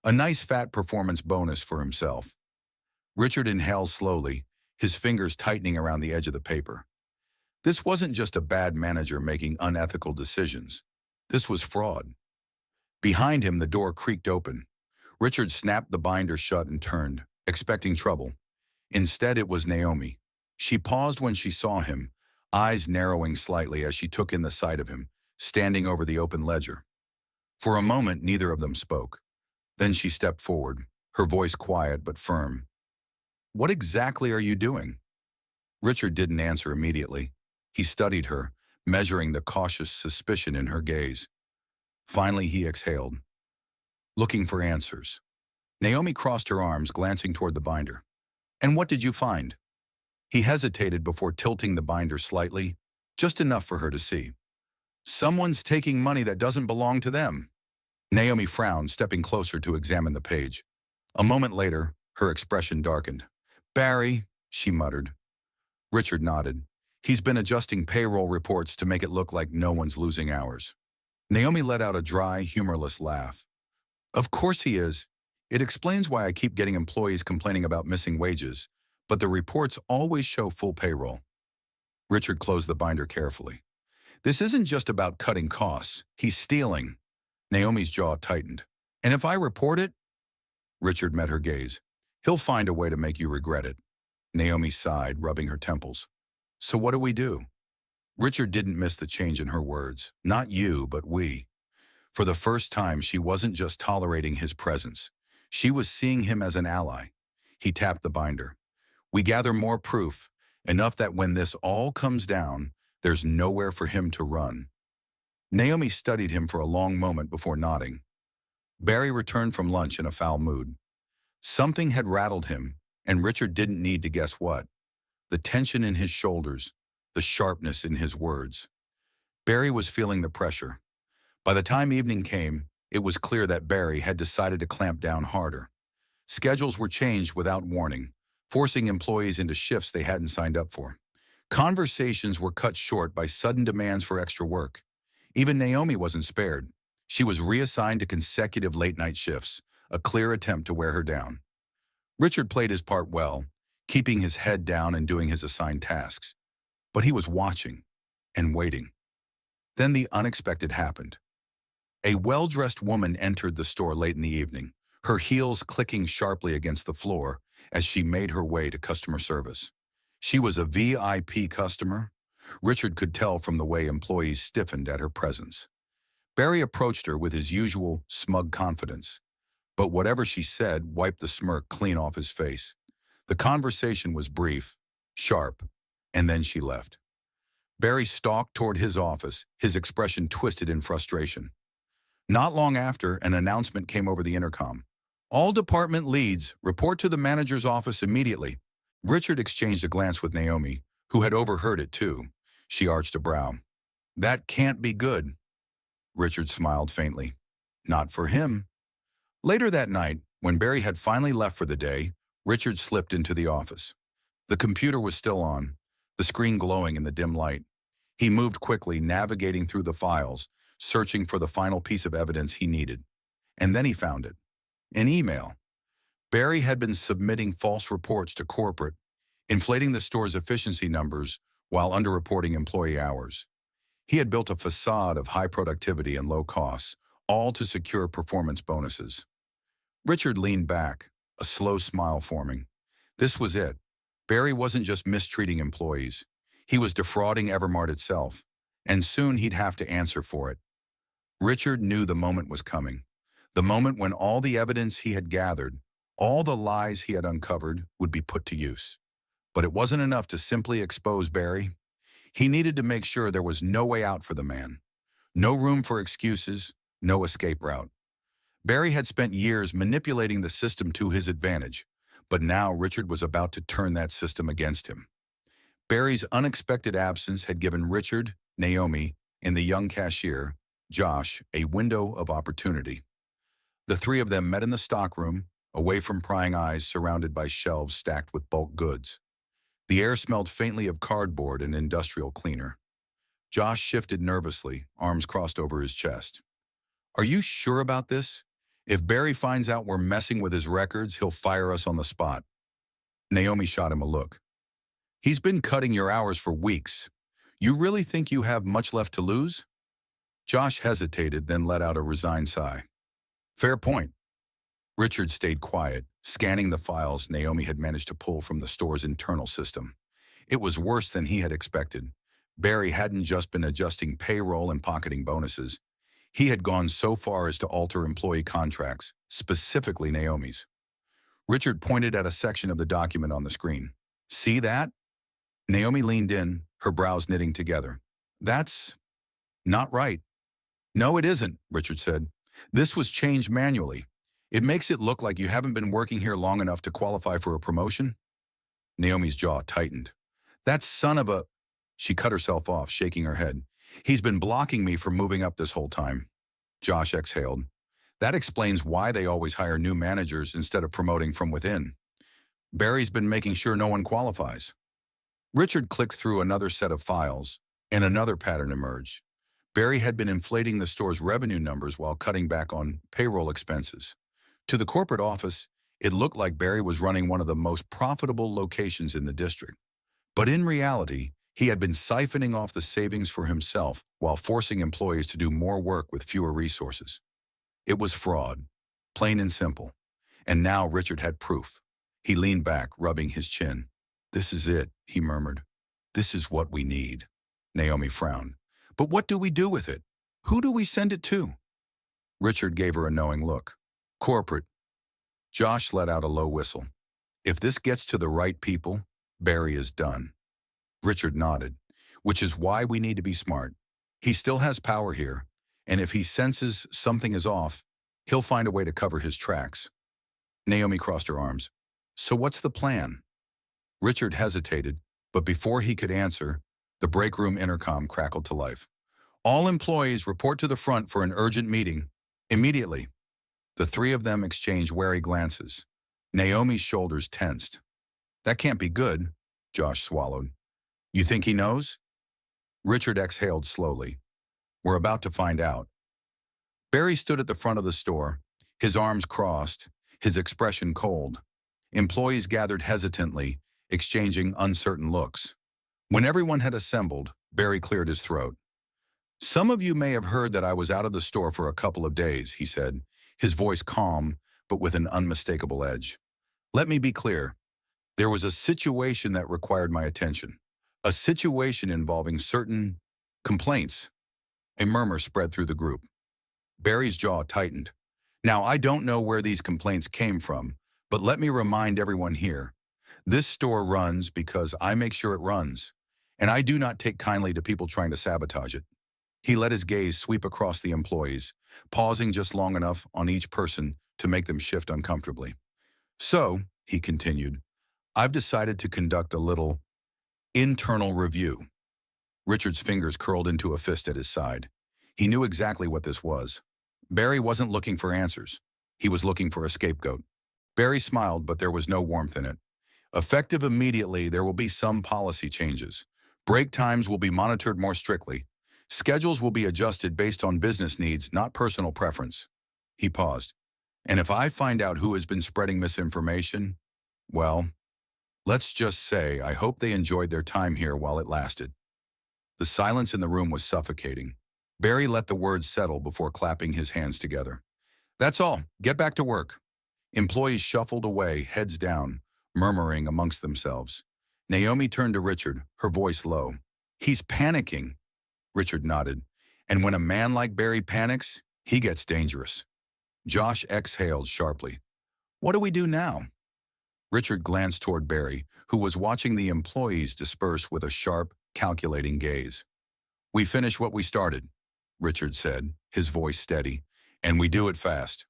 A nice fat performance bonus for himself. Richard inhaled slowly, his fingers tightening around the edge of the paper. This wasn't just a bad manager making unethical decisions. This was fraud. Behind him, the door creaked open. Richard snapped the binder shut and turned, expecting trouble. Instead, it was Naomi. She paused when she saw him, eyes narrowing slightly as she took in the sight of him, standing over the open ledger. For a moment, neither of them spoke. Then she stepped forward, her voice quiet but firm. "What exactly are you doing?" Richard didn't answer immediately. He studied her, measuring the cautious suspicion in her gaze. Finally, he exhaled. "Looking for answers." Naomi crossed her arms, glancing toward the binder. "And what did you find?" He hesitated before tilting the binder slightly, just enough for her to see. "Someone's taking money that doesn't belong to them." Naomi frowned, stepping closer to examine the page. A moment later, her expression darkened. "Barry," she muttered. Richard nodded. "He's been adjusting payroll reports to make it look like no one's losing hours." Naomi let out a dry, humorless laugh. "Of course he is. It explains why I keep getting employees complaining about missing wages, but the reports always show full payroll." Richard closed the binder carefully. "This isn't just about cutting costs. He's stealing." Naomi's jaw tightened. "And if I report it?" Richard met her gaze. "He'll find a way to make you regret it." Naomi sighed, rubbing her temples. "So what do we do?" Richard didn't miss the change in her words. "Not you, but we." For the first time, she wasn't just tolerating his presence. She was seeing him as an ally. He tapped the binder. "We gather more proof, enough that when this all comes down, there's nowhere for him to run." Naomi studied him for a long moment before nodding. Barry returned from lunch in a foul mood. Something had rattled him, and Richard didn't need to guess what. The tension in his shoulders, the sharpness in his words. Barry was feeling the pressure. By the time evening came, it was clear that Barry had decided to clamp down harder. Schedules were changed without warning, forcing employees into shifts they hadn't signed up for. Conversations were cut short by sudden demands for extra work. Even Naomi wasn't spared. She was reassigned to consecutive late-night shifts, a clear attempt to wear her down. Richard played his part well, keeping his head down and doing his assigned tasks. But he was watching and waiting. Then the unexpected happened. A well-dressed woman entered the store late in the evening, her heels clicking sharply against the floor as she made her way to customer service. She was a VIP customer, Richard could tell from the way employees stiffened at her presence. Barry approached her with his usual smug confidence, but whatever she said wiped the smirk clean off his face. The conversation was brief, sharp, and then she left. Barry stalked toward his office, his expression twisted in frustration. Not long after, an announcement came over the intercom. All department leads report to the manager's office immediately. Richard exchanged a glance with Naomi, who had overheard it too. She arched a brow. That can't be good. Richard smiled faintly. Not for him. Later that night, when Barry had finally left for the day, Richard slipped into the office. The computer was still on, the screen glowing in the dim light. He moved quickly, navigating through the files, searching for the final piece of evidence he needed. And then he found it. An email. Barry had been submitting false reports to corporate, inflating the store's efficiency numbers while underreporting employee hours. He had built a facade of high productivity and low costs, all to secure performance bonuses. Richard leaned back, a slow smile forming. This was it. Barry wasn't just mistreating employees. He was defrauding Evermart itself, and soon he'd have to answer for it. Richard knew the moment was coming. The moment when all the evidence he had gathered, all the lies he had uncovered, would be put to use. But it wasn't enough to simply expose Barry. He needed to make sure there was no way out for the man. No room for excuses, no escape route. Barry had spent years manipulating the system to his advantage, but now Richard was about to turn that system against him. Barry's unexpected absence had given Richard, Naomi, and the young cashier, Josh, a window of opportunity. The three of them met in the stockroom, away from prying eyes, surrounded by shelves stacked with bulk goods. The air smelled faintly of cardboard and industrial cleaner. Josh shifted nervously, arms crossed over his chest. Are you sure about this? If Barry finds out we're messing with his records, he'll fire us on the spot. Naomi shot him a look. He's been cutting your hours for weeks. You really think you have much left to lose? Josh hesitated, then let out a resigned sigh. Fair point. Richard stayed quiet, scanning the files Naomi had managed to pull from the store's internal system. It was worse than he had expected. Barry hadn't just been adjusting payroll and pocketing bonuses. He had gone so far as to alter employee contracts, specifically Naomi's. Richard pointed at a section of the document on the screen. See that? Naomi leaned in, her brows knitting together. That's not right. No, it isn't, Richard said. This was changed manually. It makes it look like you haven't been working here long enough to qualify for a promotion. Naomi's jaw tightened. That son of a... She cut herself off, shaking her head. He's been blocking me from moving up this whole time. Josh exhaled. That explains why they always hire new managers instead of promoting from within. Barry's been making sure no one qualifies. Richard clicked through another set of files, and another pattern emerged. Barry had been inflating the store's revenue numbers while cutting back on payroll expenses. To the corporate office, it looked like Barry was running one of the most profitable locations in the district. But in reality, he had been siphoning off the savings for himself while forcing employees to do more work with fewer resources. It was fraud, plain and simple. And now Richard had proof. He leaned back, rubbing his chin. This is it, he murmured. This is what we need. Naomi frowned. But what do we do with it? Who do we send it to? Richard gave her a knowing look. Corporate. Josh let out a low whistle. If this gets to the right people, Barry is done. Richard nodded, which is why we need to be smart. He still has power here, and if he senses something is off, he'll find a way to cover his tracks. Naomi crossed her arms. So what's the plan? Richard hesitated, but before he could answer, the break room intercom crackled to life. All employees report to the front for an urgent meeting. Immediately. The three of them exchanged wary glances. Naomi's shoulders tensed. That can't be good, Josh swallowed. You think he knows? Richard exhaled slowly. We're about to find out. Barry stood at the front of the store, his arms crossed, his expression cold. Employees gathered hesitantly, exchanging uncertain looks. When everyone had assembled, Barry cleared his throat. Some of you may have heard that I was out of the store for a couple of days, he said, his voice calm, but with an unmistakable edge. Let me be clear. There was a situation that required my attention. A situation involving certain complaints. A murmur spread through the group. Barry's jaw tightened. Now, I don't know where these complaints came from, but let me remind everyone here. This store runs because I make sure it runs, and I do not take kindly to people trying to sabotage it. He let his gaze sweep across the employees, pausing just long enough on each person to make them shift uncomfortably. So, he continued, I've decided to conduct a little internal review. Richard's fingers curled into a fist at his side. He knew exactly what this was. Barry wasn't looking for answers. He was looking for a scapegoat. Barry smiled, but there was no warmth in it. Effective immediately, there will be some policy changes. Break times will be monitored more strictly. Schedules will be adjusted based on business needs, not personal preference. He paused. And if I find out who has been spreading misinformation, well, let's just say I hope they enjoyed their time here while it lasted. The silence in the room was suffocating. Barry let the words settle before clapping his hands together. That's all. Get back to work. Employees shuffled away, heads down, murmuring amongst themselves. Naomi turned to Richard, her voice low. He's panicking. Richard nodded. And when a man like Barry panics, he gets dangerous. Josh exhaled sharply. What do we do now? Richard glanced toward Barry, who was watching the employees disperse with a sharp, calculating gaze. We finish what we started, Richard said, his voice steady, and we do it fast.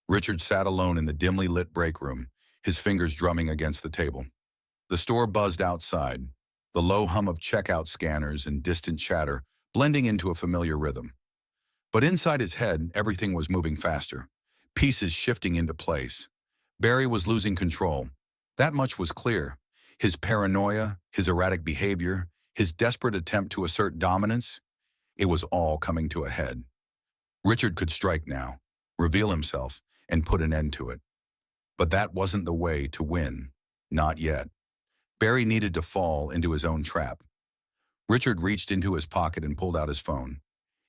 Richard sat alone in the dimly lit break room, his fingers drumming against the table. The store buzzed outside, the low hum of checkout scanners and distant chatter blending into a familiar rhythm. But inside his head, everything was moving faster, pieces shifting into place. Barry was losing control. That much was clear. His paranoia, his erratic behavior, his desperate attempt to assert dominance, it was all coming to a head. Richard could strike now, reveal himself, and put an end to it. But that wasn't the way to win. Not yet. Barry needed to fall into his own trap. Richard reached into his pocket and pulled out his phone.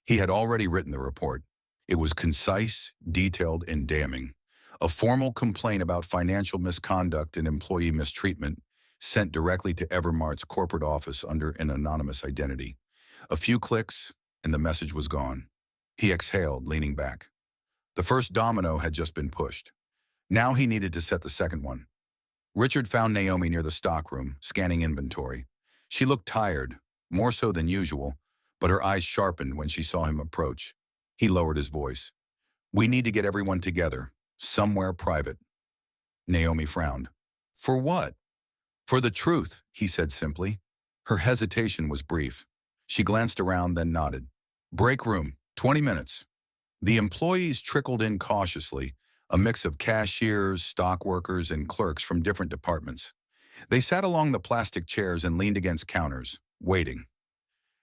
He had already written the report. It was concise, detailed, and damning. A formal complaint about financial misconduct and employee mistreatment sent directly to Evermart's corporate office under an anonymous identity. A few clicks, and the message was gone. He exhaled, leaning back. The first domino had just been pushed. Now he needed to set the second one. Richard found Naomi near the stockroom, scanning inventory. She looked tired, more so than usual, but her eyes sharpened when she saw him approach. He lowered his voice. We need to get everyone together, somewhere private. Naomi frowned. For what? For the truth, he said simply. Her hesitation was brief. She glanced around, then nodded. Break room, 20 minutes. The employees trickled in cautiously, a mix of cashiers, stock workers, and clerks from different departments. They sat along the plastic chairs and leaned against counters, waiting.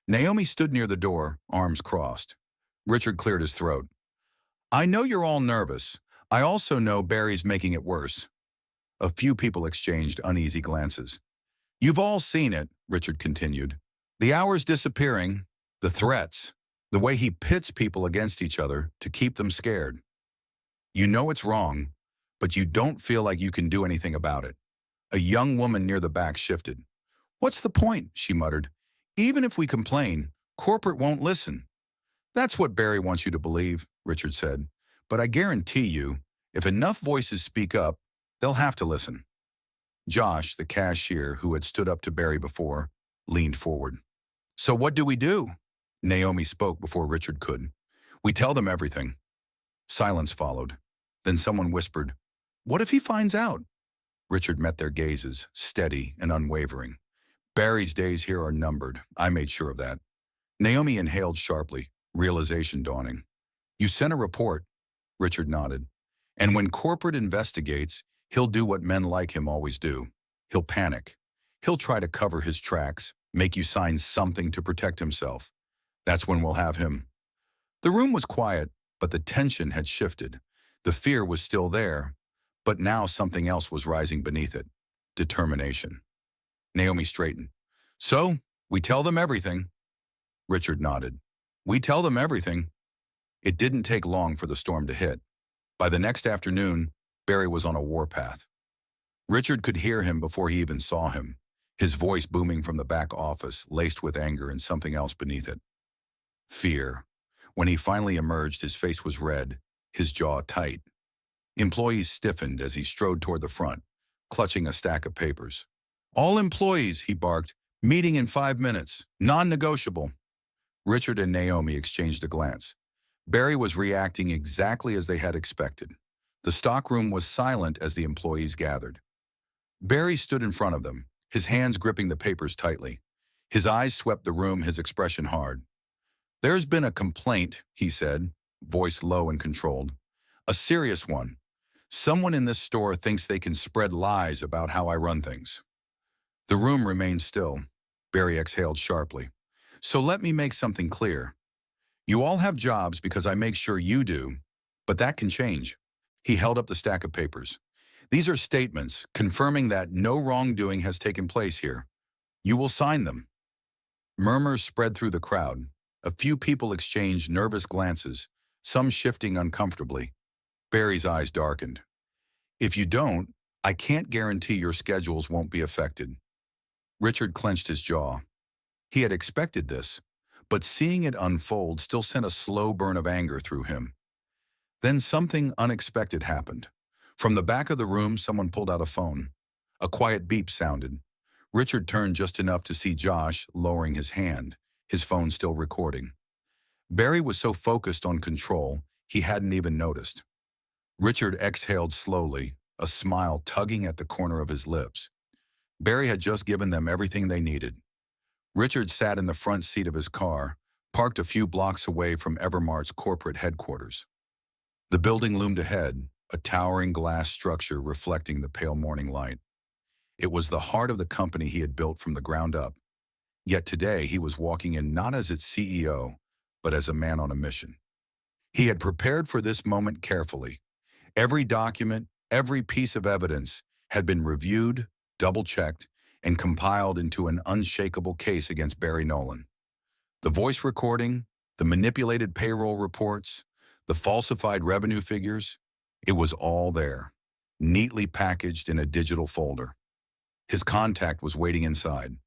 Naomi stood near the door, arms crossed. Richard cleared his throat. I know you're all nervous. I also know Barry's making it worse. A few people exchanged uneasy glances. You've all seen it, Richard continued. The hours disappearing, the threats, the way he pits people against each other to keep them scared. You know it's wrong, but you don't feel like you can do anything about it. A young woman near the back shifted. What's the point, she muttered. Even if we complain, corporate won't listen. That's what Barry wants you to believe, Richard said. But I guarantee you, if enough voices speak up, they'll have to listen. Josh, the cashier who had stood up to Barry before, leaned forward. So what do we do? Naomi spoke before Richard could. We tell them everything. Silence followed. Then someone whispered, What if he finds out? Richard met their gazes, steady and unwavering. Barry's days here are numbered. I made sure of that. Naomi inhaled sharply, realization dawning. You sent a report. Richard nodded. And when corporate investigates, he'll do what men like him always do. He'll panic. He'll try to cover his tracks, make you sign something to protect himself. That's when we'll have him. The room was quiet, but the tension had shifted. The fear was still there, but now something else was rising beneath it. Determination. Naomi straightened. So, we tell them everything. Richard nodded. We tell them everything. It didn't take long for the storm to hit. By the next afternoon, Barry was on a warpath. Richard could hear him before he even saw him. his voice booming from the back office, laced with anger and something else beneath it. Fear. When he finally emerged, his face was red, his jaw tight. Employees stiffened as he strode toward the front, clutching a stack of papers. "All employees," he barked, "meeting in 5 minutes, non-negotiable." Richard and Naomi exchanged a glance. Barry was reacting exactly as they had expected. The stockroom was silent as the employees gathered. Barry stood in front of them, his hands gripping the papers tightly. His eyes swept the room, his expression hard. "There's been a complaint," he said, voice low and controlled. "A serious one. Someone in this store thinks they can spread lies about how I run things." The room remained still. Barry exhaled sharply. "So let me make something clear. You all have jobs because I make sure you do, but that can change." He held up the stack of papers. "These are statements confirming that no wrongdoing has taken place here. You will sign them." Murmurs spread through the crowd. A few people exchanged nervous glances, some shifting uncomfortably. Barry's eyes darkened. "If you don't, I can't guarantee your schedules won't be affected." Richard clenched his jaw. He had expected this, but seeing it unfold still sent a slow burn of anger through him. Then something unexpected happened. From the back of the room, someone pulled out a phone. A quiet beep sounded. Richard turned just enough to see Josh lowering his hand, his phone still recording. Barry was so focused on control, he hadn't even noticed. Richard exhaled slowly, a smile tugging at the corner of his lips. Barry had just given them everything they needed. Richard sat in the front seat of his car, parked a few blocks away from Evermart's corporate headquarters. The building loomed ahead, a towering glass structure reflecting the pale morning light. It was the heart of the company he had built from the ground up. Yet today he was walking in not as its CEO, but as a man on a mission. He had prepared for this moment carefully. Every document, every piece of evidence had been reviewed, double-checked, and compiled into an unshakable case against Barry Nolan. The voice recording, the manipulated payroll reports, the falsified revenue figures, it was all there, neatly packaged in a digital folder. His contact was waiting inside.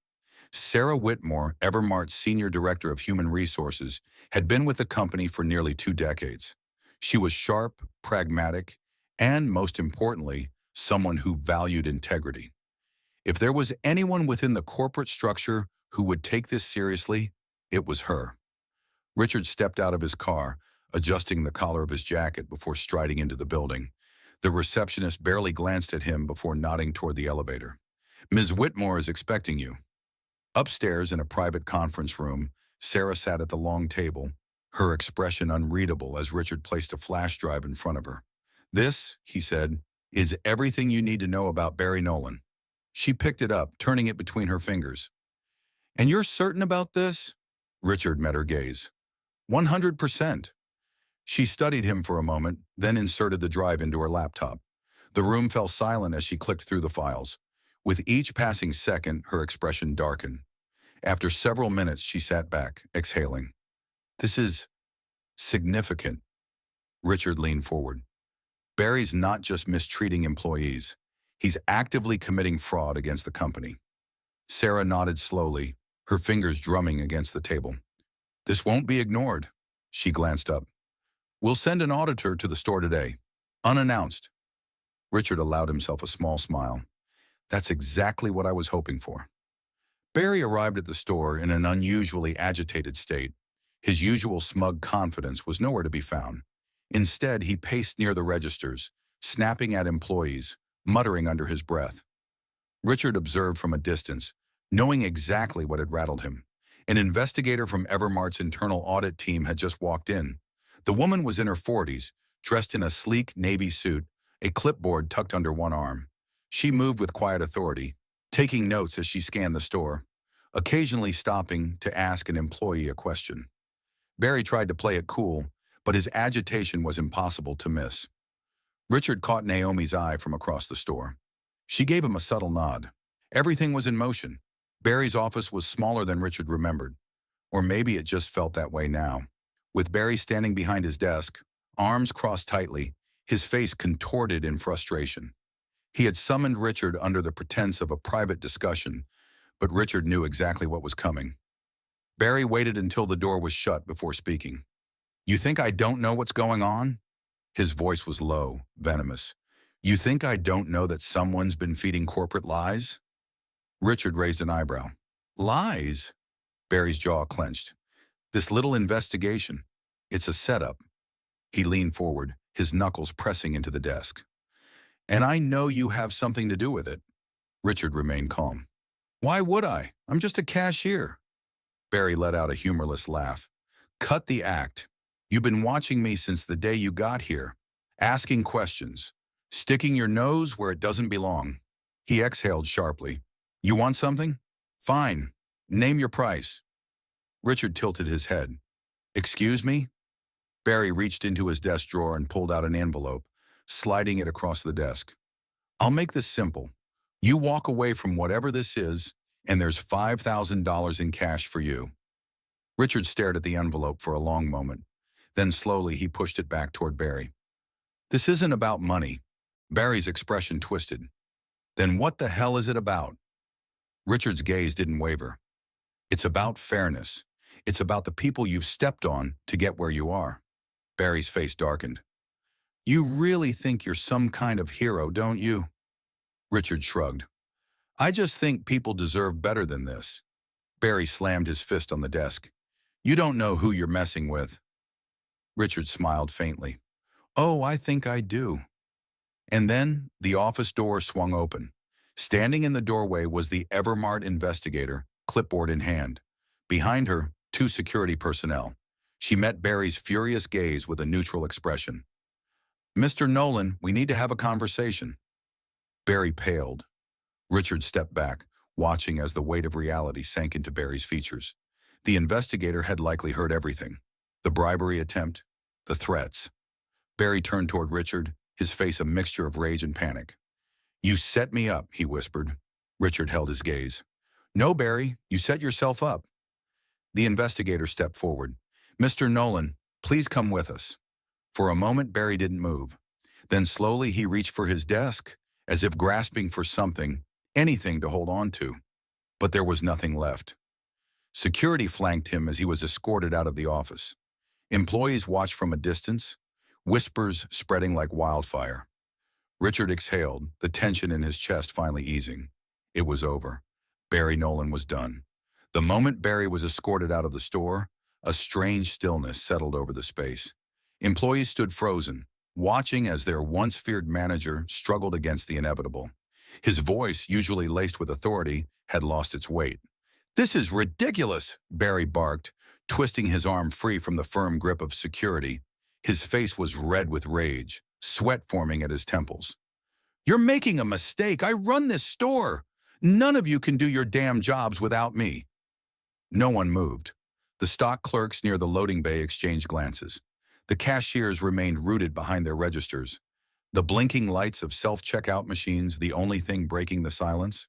Sarah Whitmore, Evermart's Senior Director of Human Resources, had been with the company for nearly 2 decades. She was sharp, pragmatic, and, most importantly, someone who valued integrity. If there was anyone within the corporate structure who would take this seriously, it was her. Richard stepped out of his car, adjusting the collar of his jacket before striding into the building. The receptionist barely glanced at him before nodding toward the elevator. "Ms. Whitmore is expecting you." Upstairs in a private conference room, Sarah sat at the long table, her expression unreadable as Richard placed a flash drive in front of her. "This," he said, "is everything you need to know about Barry Nolan." She picked it up, turning it between her fingers. "And you're certain about this?" Richard met her gaze. 100%. She studied him for a moment, then inserted the drive into her laptop. The room fell silent as she clicked through the files. With each passing second, her expression darkened. After several minutes, she sat back, exhaling. "This is significant." Richard leaned forward. "Barry's not just mistreating employees. He's actively committing fraud against the company." Sarah nodded slowly, her fingers drumming against the table. "This won't be ignored." She glanced up. "We'll send an auditor to the store today, unannounced." Richard allowed himself a small smile. "That's exactly what I was hoping for." Barry arrived at the store in an unusually agitated state. His usual smug confidence was nowhere to be found. Instead, he paced near the registers, snapping at employees, muttering under his breath. Richard observed from a distance, knowing exactly what had rattled him. An investigator from Evermart's internal audit team had just walked in. The woman was in her 40s, dressed in a sleek navy suit, a clipboard tucked under one arm. She moved with quiet authority, taking notes as she scanned the store, occasionally stopping to ask an employee a question. Barry tried to play it cool, but his agitation was impossible to miss. Richard caught Naomi's eye from across the store. She gave him a subtle nod. Everything was in motion. Barry's office was smaller than Richard remembered. Or maybe it just felt that way now. With Barry standing behind his desk, arms crossed tightly, his face contorted in frustration. He had summoned Richard under the pretense of a private discussion, But Richard knew exactly what was coming. Barry waited until the door was shut before speaking. You think I don't know what's going on? His voice was low, venomous. You think I don't know that someone's been feeding corporate lies? Richard raised an eyebrow. Lies? Barry's jaw clenched. This little investigation. It's a setup. He leaned forward, his knuckles pressing into the desk. And I know you have something to do with it. Richard remained calm. Why would I? I'm just a cashier. Barry let out a humorless laugh. Cut the act. You've been watching me since the day you got here, asking questions, sticking your nose where it doesn't belong. He exhaled sharply. You want something? Fine. Name your price. Richard tilted his head. Excuse me? Barry reached into his desk drawer and pulled out an envelope, sliding it across the desk. I'll make this simple. You walk away from whatever this is, and there's $5,000 in cash for you. Richard stared at the envelope for a long moment. Then slowly he pushed it back toward Barry. This isn't about money. Barry's expression twisted. Then what the hell is it about? Richard's gaze didn't waver. It's about fairness. It's about the people you've stepped on to get where you are. Barry's face darkened. You really think you're some kind of hero, don't you? Richard shrugged. I just think people deserve better than this. Barry slammed his fist on the desk. You don't know who you're messing with. Richard smiled faintly. Oh, I think I do. And then the office door swung open. Standing in the doorway was the Evermart investigator, clipboard in hand. Behind her, 2 security personnel. She met Barry's furious gaze with a neutral expression. Mr. Nolan, we need to have a conversation. Barry paled. Richard stepped back, watching as the weight of reality sank into Barry's features. The investigator had likely heard everything. The bribery attempt, the threats. Barry turned toward Richard, his face a mixture of rage and panic. You set me up, he whispered. Richard held his gaze. No, Barry, you set yourself up. The investigator stepped forward. Mr. Nolan, please come with us. For a moment, Barry didn't move. Then slowly he reached for his desk, as if grasping for something, anything to hold on to. But there was nothing left. Security flanked him as he was escorted out of the office. Employees watched from a distance, whispers spreading like wildfire. Richard exhaled, the tension in his chest finally easing. It was over. Barry Nolan was done. The moment Barry was escorted out of the store, a strange stillness settled over the space. Employees stood frozen, watching as their once feared manager struggled against the inevitable. His voice, usually laced with authority, had lost its weight. This is ridiculous, Barry barked, twisting his arm free from the firm grip of security. His face was red with rage, sweat forming at his temples. You're making a mistake. I run this store. None of you can do your damn jobs without me. No one moved. The stock clerks near the loading bay exchanged glances. The cashiers remained rooted behind their registers. The blinking lights of self-checkout machines, the only thing breaking the silence.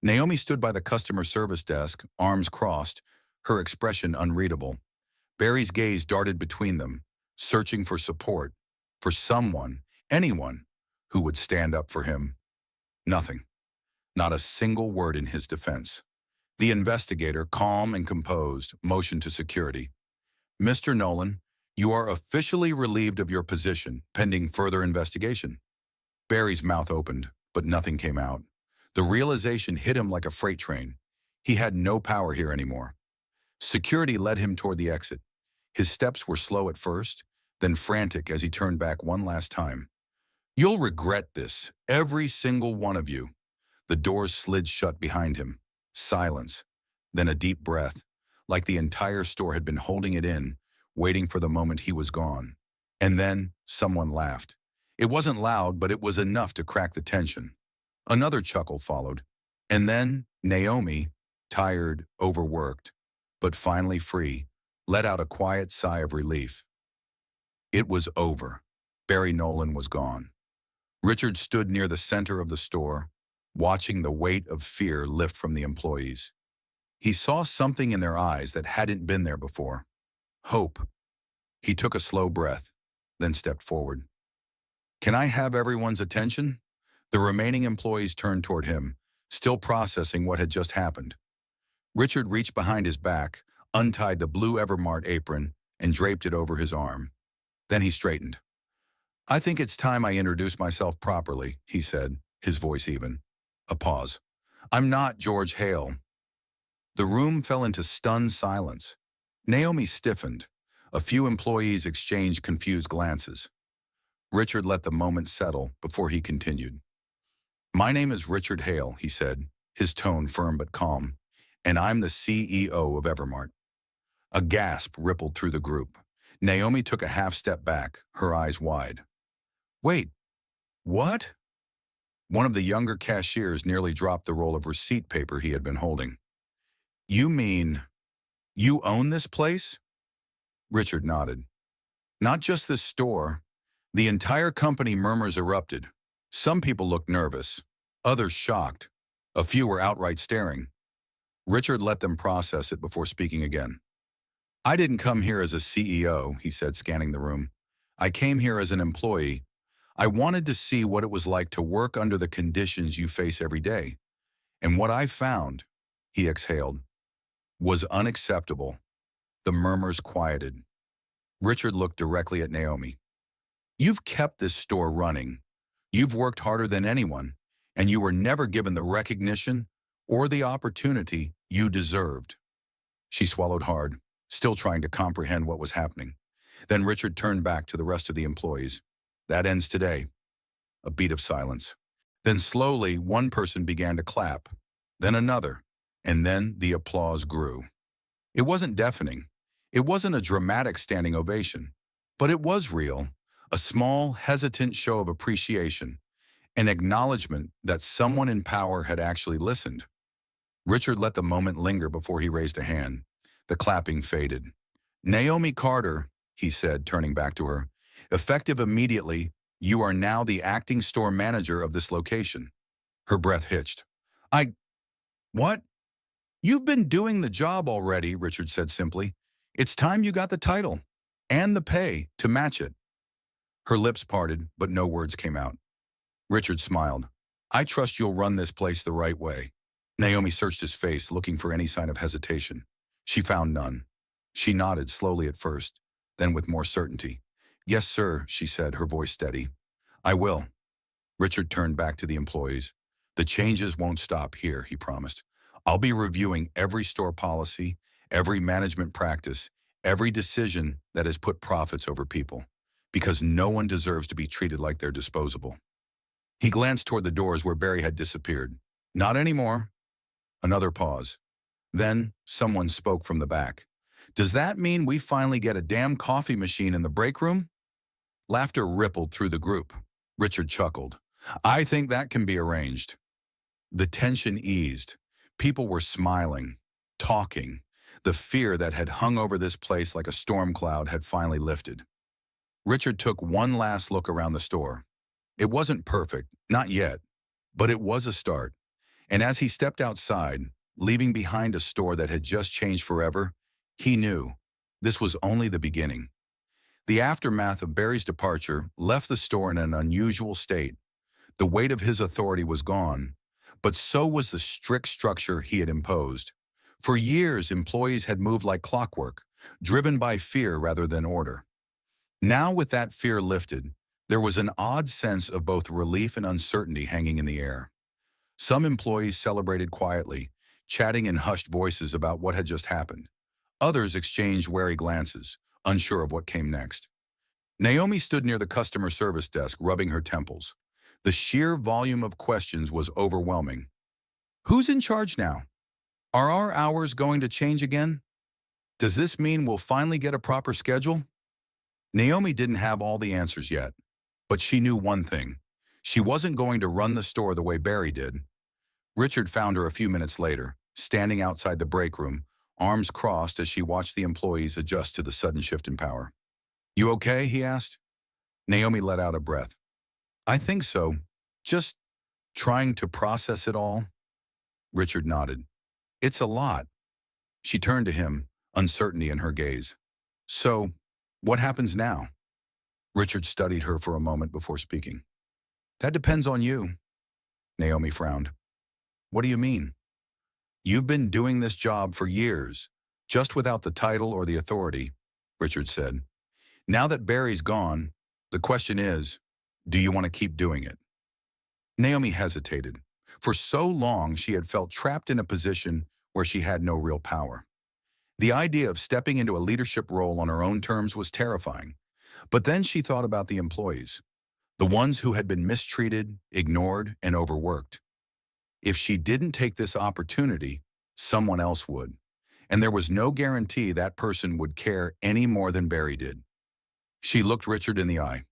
Naomi stood by the customer service desk, arms crossed, her expression unreadable. Barry's gaze darted between them, searching for support, for someone, anyone, who would stand up for him. Nothing. Not a single word in his defense. The investigator, calm and composed, motioned to security. Mr. Nolan, you are officially relieved of your position, pending further investigation. Barry's mouth opened, but nothing came out. The realization hit him like a freight train. He had no power here anymore. Security led him toward the exit. His steps were slow at first, then frantic as he turned back one last time. You'll regret this, every single one of you. The doors slid shut behind him. Silence. Then a deep breath, like the entire store had been holding it in, waiting for the moment he was gone. And then someone laughed. It wasn't loud, but it was enough to crack the tension. Another chuckle followed. And then Naomi, tired, overworked, but finally free, let out a quiet sigh of relief. It was over. Barry Nolan was gone. Richard stood near the center of the store, watching the weight of fear lift from the employees. He saw something in their eyes that hadn't been there before. Hope. He took a slow breath, then stepped forward. Can I have everyone's attention? The remaining employees turned toward him, still processing what had just happened. Richard reached behind his back, untied the blue Evermart apron, and draped it over his arm. Then he straightened. "I think it's time I introduce myself properly," he said, his voice even. A pause. "I'm not George Hale." The room fell into stunned silence. Naomi stiffened. A few employees exchanged confused glances. Richard let the moment settle before he continued. "My name is Richard Hale," he said, his tone firm but calm, "and I'm the CEO of Evermart." A gasp rippled through the group. Naomi took a half step back, her eyes wide. "Wait, what?" One of the younger cashiers nearly dropped the roll of receipt paper he had been holding. "You mean you own this place?" Richard nodded. "Not just this store. The entire company." Murmurs erupted. Some people looked nervous, others shocked. A few were outright staring. Richard let them process it before speaking again. "I didn't come here as a CEO," he said, scanning the room. "I came here as an employee. I wanted to see what it was like to work under the conditions you face every day. And what I found," he exhaled, "was unacceptable." The murmurs quieted. Richard looked directly at Naomi. "You've kept this store running. You've worked harder than anyone, and you were never given the recognition or the opportunity you deserved." She swallowed hard, still trying to comprehend what was happening. Then Richard turned back to the rest of the employees. "That ends today." A beat of silence. Then slowly, one person began to clap, then another, and then the applause grew. It wasn't deafening. It wasn't a dramatic standing ovation, but it was real, a small, hesitant show of appreciation, an acknowledgement that someone in power had actually listened. Richard let the moment linger before he raised a hand. The clapping faded. "Naomi Carter," he said, turning back to her, "effective immediately, you are now the acting store manager of this location." Her breath hitched. What? "You've been doing the job already," Richard said simply. "It's time you got the title and the pay to match it." Her lips parted, but no words came out. Richard smiled. "I trust you'll run this place the right way." Naomi searched his face, looking for any sign of hesitation. She found none. She nodded slowly at first, then with more certainty. "Yes, sir," she said, her voice steady. "I will." Richard turned back to the employees. "The changes won't stop here," he promised. "I'll be reviewing every store policy, every management practice, every decision that has put profits over people, because no one deserves to be treated like they're disposable." He glanced toward the doors where Barry had disappeared. "Not anymore." Another pause. Then someone spoke from the back. "Does that mean we finally get a damn coffee machine in the break room?" Laughter rippled through the group. Richard chuckled. "I think that can be arranged." The tension eased. People were smiling, talking. The fear that had hung over this place like a storm cloud had finally lifted. Richard took one last look around the store. It wasn't perfect, not yet, but it was a start. And as he stepped outside, leaving behind a store that had just changed forever, he knew this was only the beginning. The aftermath of Barry's departure left the store in an unusual state. The weight of his authority was gone, but so was the strict structure he had imposed. For years, employees had moved like clockwork, driven by fear rather than order. Now, with that fear lifted, there was an odd sense of both relief and uncertainty hanging in the air. Some employees celebrated quietly, chatting in hushed voices about what had just happened. Others exchanged wary glances, unsure of what came next. Naomi stood near the customer service desk, rubbing her temples. The sheer volume of questions was overwhelming. "Who's in charge now? Are our hours going to change again? Does this mean we'll finally get a proper schedule?" Naomi didn't have all the answers yet, but she knew one thing. She wasn't going to run the store the way Barry did. Richard found her a few minutes later, standing outside the break room, arms crossed as she watched the employees adjust to the sudden shift in power. "You okay?" he asked. Naomi let out a breath. "I think so. Just trying to process it all." Richard nodded. "It's a lot." She turned to him, uncertainty in her gaze. "So, what happens now?" Richard studied her for a moment before speaking. "That depends on you." Naomi frowned. "What do you mean?" You've been doing this job for years, just without the title or the authority, Richard said. Now that Barry's gone, the question is, do you want to keep doing it? Naomi hesitated. For so long, she had felt trapped in a position where she had no real power. The idea of stepping into a leadership role on her own terms was terrifying. But then she thought about the employees, the ones who had been mistreated, ignored, and overworked. If she didn't take this opportunity, someone else would. And there was no guarantee that person would care any more than Barry did. She looked Richard in the eye.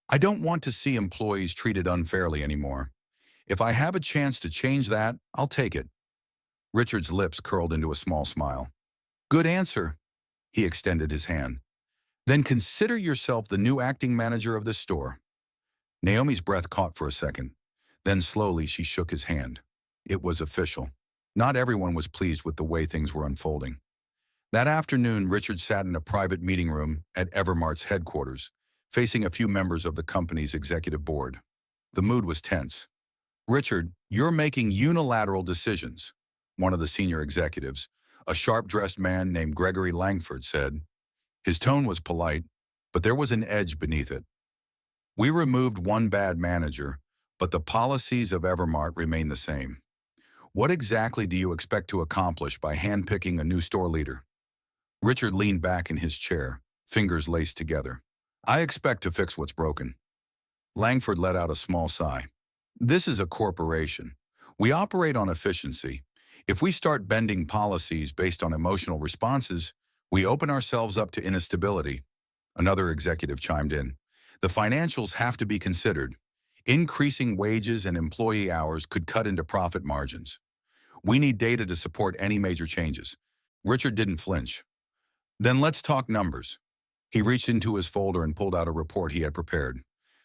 I don't want to see employees treated unfairly anymore. If I have a chance to change that, I'll take it. Richard's lips curled into a small smile. Good answer. He extended his hand. Then consider yourself the new acting manager of this store. Naomi's breath caught for a second. Then slowly she shook his hand. It was official. Not everyone was pleased with the way things were unfolding. That afternoon, Richard sat in a private meeting room at Evermart's headquarters, facing a few members of the company's executive board. The mood was tense. Richard, you're making unilateral decisions, one of the senior executives, a sharp-dressed man named Gregory Langford, said. His tone was polite, but there was an edge beneath it. We removed one bad manager, but the policies of Evermart remain the same. What exactly do you expect to accomplish by handpicking a new store leader? Richard leaned back in his chair, fingers laced together. I expect to fix what's broken. Langford let out a small sigh. This is a corporation. We operate on efficiency. If we start bending policies based on emotional responses, we open ourselves up to instability. Another executive chimed in. The financials have to be considered. Increasing wages and employee hours could cut into profit margins. We need data to support any major changes. Richard didn't flinch. Then let's talk numbers. He reached into his folder and pulled out a report he had prepared.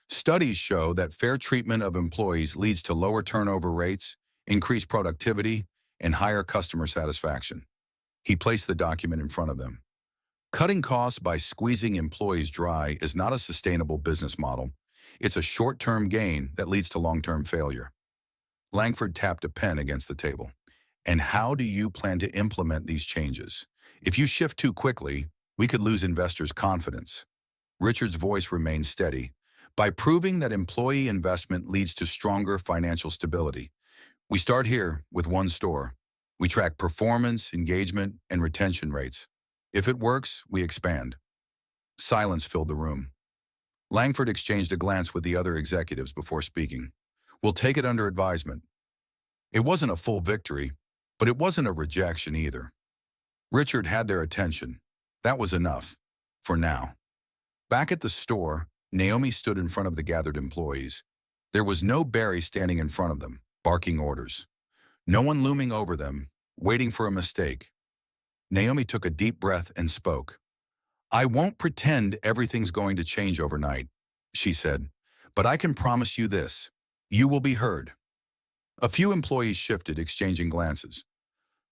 Studies show that fair treatment of employees leads to lower turnover rates, increased productivity, and higher customer satisfaction. He placed the document in front of them. Cutting costs by squeezing employees dry is not a sustainable business model. It's a short-term gain that leads to long-term failure. Langford tapped a pen against the table. And how do you plan to implement these changes? If you shift too quickly, we could lose investors' confidence. Richard's voice remained steady. By proving that employee investment leads to stronger financial stability. We start here with one store. We track performance, engagement, and retention rates. If it works, we expand. Silence filled the room. Langford exchanged a glance with the other executives before speaking. We'll take it under advisement. It wasn't a full victory, but it wasn't a rejection either. Richard had their attention. That was enough. For now. Back at the store, Naomi stood in front of the gathered employees. There was no Barry standing in front of them, barking orders. No one looming over them, waiting for a mistake. Naomi took a deep breath and spoke. I won't pretend everything's going to change overnight, she said, but I can promise you this. You will be heard. A few employees shifted, exchanging glances.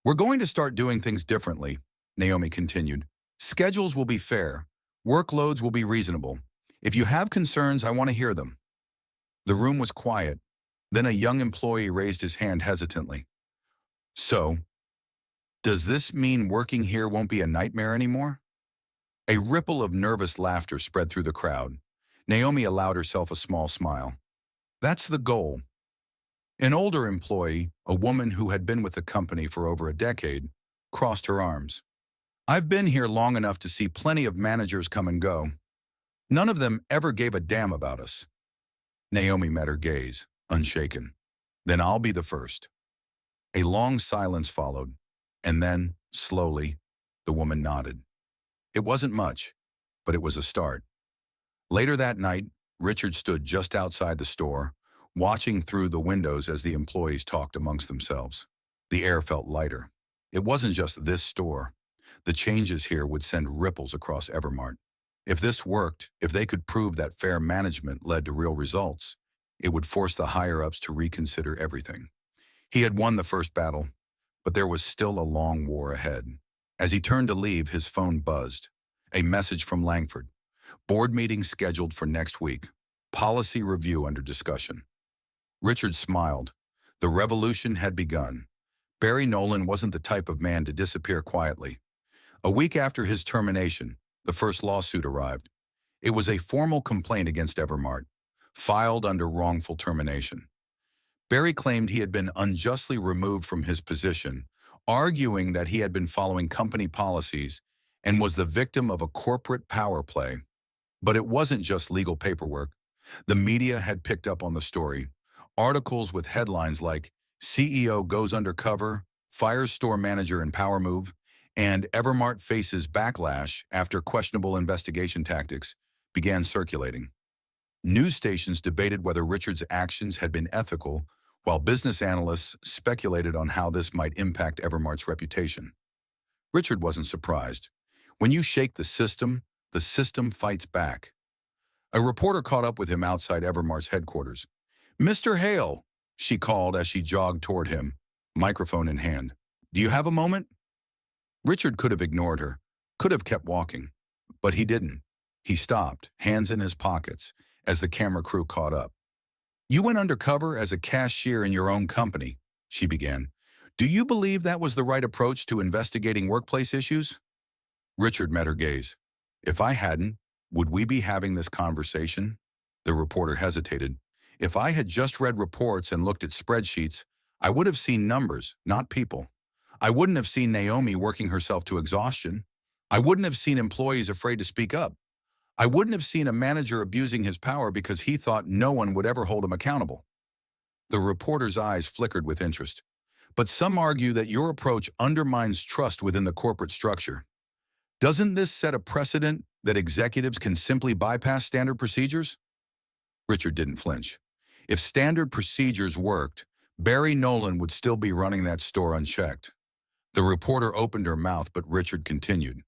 We're going to start doing things differently, Naomi continued. Schedules will be fair. Workloads will be reasonable. If you have concerns, I want to hear them. The room was quiet. Then a young employee raised his hand hesitantly. So, does this mean working here won't be a nightmare anymore? A ripple of nervous laughter spread through the crowd. Naomi allowed herself a small smile. That's the goal. An older employee, a woman who had been with the company for over a decade, crossed her arms. I've been here long enough to see plenty of managers come and go. None of them ever gave a damn about us. Naomi met her gaze, unshaken. Then I'll be the first. A long silence followed, and then, slowly, the woman nodded. It wasn't much, but it was a start. Later that night, Richard stood just outside the store, watching through the windows as the employees talked amongst themselves. The air felt lighter. It wasn't just this store. The changes here would send ripples across Evermart. If this worked, if they could prove that fair management led to real results, it would force the higher-ups to reconsider everything. He had won the first battle, but there was still a long war ahead. As he turned to leave, his phone buzzed. A message from Langford. Board meeting scheduled for next week. Policy review under discussion. Richard smiled. The revolution had begun. Barry Nolan wasn't the type of man to disappear quietly. A week after his termination, the first lawsuit arrived. It was a formal complaint against Evermart, filed under wrongful termination. Barry claimed he had been unjustly removed from his position, arguing that he had been following company policies and was the victim of a corporate power play. But it wasn't just legal paperwork. The media had picked up on the story. Articles with headlines like CEO goes undercover, fires store manager in power move, and Evermart faces backlash after questionable investigation tactics began circulating. News stations debated whether Richard's actions had been ethical, while business analysts speculated on how this might impact Evermart's reputation. Richard wasn't surprised. When you shake the system fights back. A reporter caught up with him outside Evermart's headquarters. "Mr. Hale," she called as she jogged toward him, microphone in hand. "Do you have a moment?" Richard could have ignored her, could have kept walking, but he didn't. He stopped, hands in his pockets, as the camera crew caught up. "You went undercover as a cashier in your own company," she began. "Do you believe that was the right approach to investigating workplace issues?" Richard met her gaze. "If I hadn't, would we be having this conversation?" The reporter hesitated. "If I had just read reports and looked at spreadsheets, I would have seen numbers, not people. I wouldn't have seen Naomi working herself to exhaustion. I wouldn't have seen employees afraid to speak up. I wouldn't have seen a manager abusing his power because he thought no one would ever hold him accountable." The reporter's eyes flickered with interest. "But some argue that your approach undermines trust within the corporate structure. Doesn't this set a precedent that executives can simply bypass standard procedures?" Richard didn't flinch. If standard procedures worked, Barry Nolan would still be running that store unchecked. The reporter opened her mouth, but Richard continued.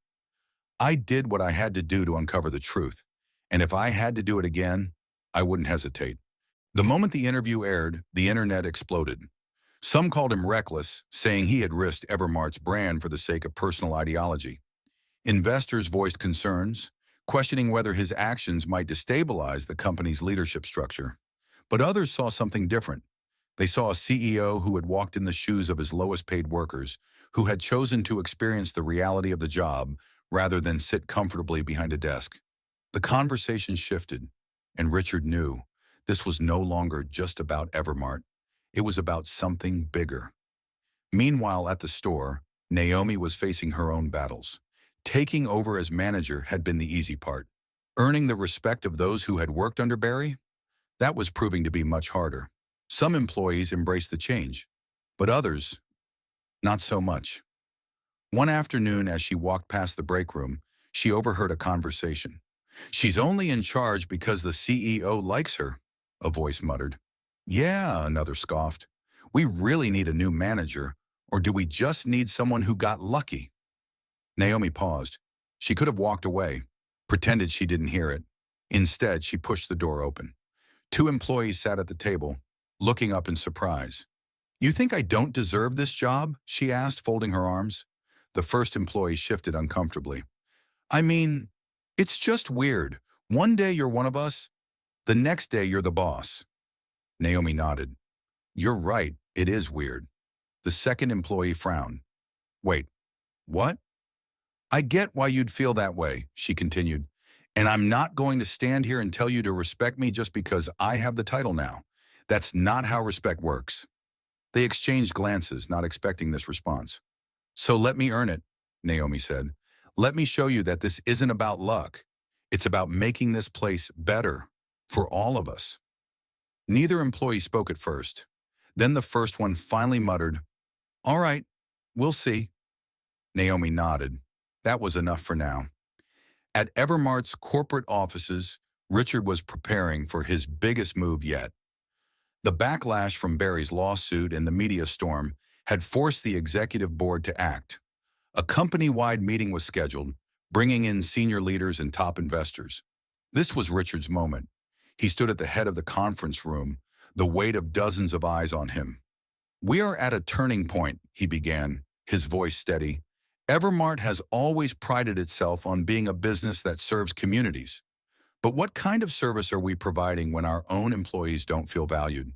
"I did what I had to do to uncover the truth, and if I had to do it again, I wouldn't hesitate." The moment the interview aired, the internet exploded. Some called him reckless, saying he had risked Evermart's brand for the sake of personal ideology. Investors voiced concerns, questioning whether his actions might destabilize the company's leadership structure. But others saw something different. They saw a CEO who had walked in the shoes of his lowest-paid workers, who had chosen to experience the reality of the job rather than sit comfortably behind a desk. The conversation shifted, and Richard knew this was no longer just about Evermart. It was about something bigger. Meanwhile, at the store, Naomi was facing her own battles. Taking over as manager had been the easy part. Earning the respect of those who had worked under Barry? That was proving to be much harder. Some employees embraced the change, but others, not so much. One afternoon, as she walked past the break room, she overheard a conversation. "She's only in charge because the CEO likes her," a voice muttered. "Yeah," another scoffed. "We really need a new manager, or do we just need someone who got lucky?" Naomi paused. She could have walked away, pretended she didn't hear it. Instead, she pushed the door open. Two employees sat at the table, looking up in surprise. "You think I don't deserve this job?" she asked, folding her arms. The first employee shifted uncomfortably. "I mean, it's just weird. One day you're one of us, the next day you're the boss." Naomi nodded. "You're right, it is weird." The second employee frowned. "Wait, what?" "I get why you'd feel that way," she continued. "And I'm not going to stand here and tell you to respect me just because I have the title now. That's not how respect works." They exchanged glances, not expecting this response. "So let me earn it," Naomi said. "Let me show you that this isn't about luck. It's about making this place better for all of us." Neither employee spoke at first. Then the first one finally muttered, "All right, we'll see." Naomi nodded. That was enough for now. At Evermart's corporate offices, Richard was preparing for his biggest move yet. The backlash from Barry's lawsuit and the media storm had forced the executive board to act. A company-wide meeting was scheduled, bringing in senior leaders and top investors. This was Richard's moment. He stood at the head of the conference room, the weight of dozens of eyes on him. "We are at a turning point," he began, his voice steady. "Evermart has always prided itself on being a business that serves communities. But what kind of service are we providing when our own employees don't feel valued?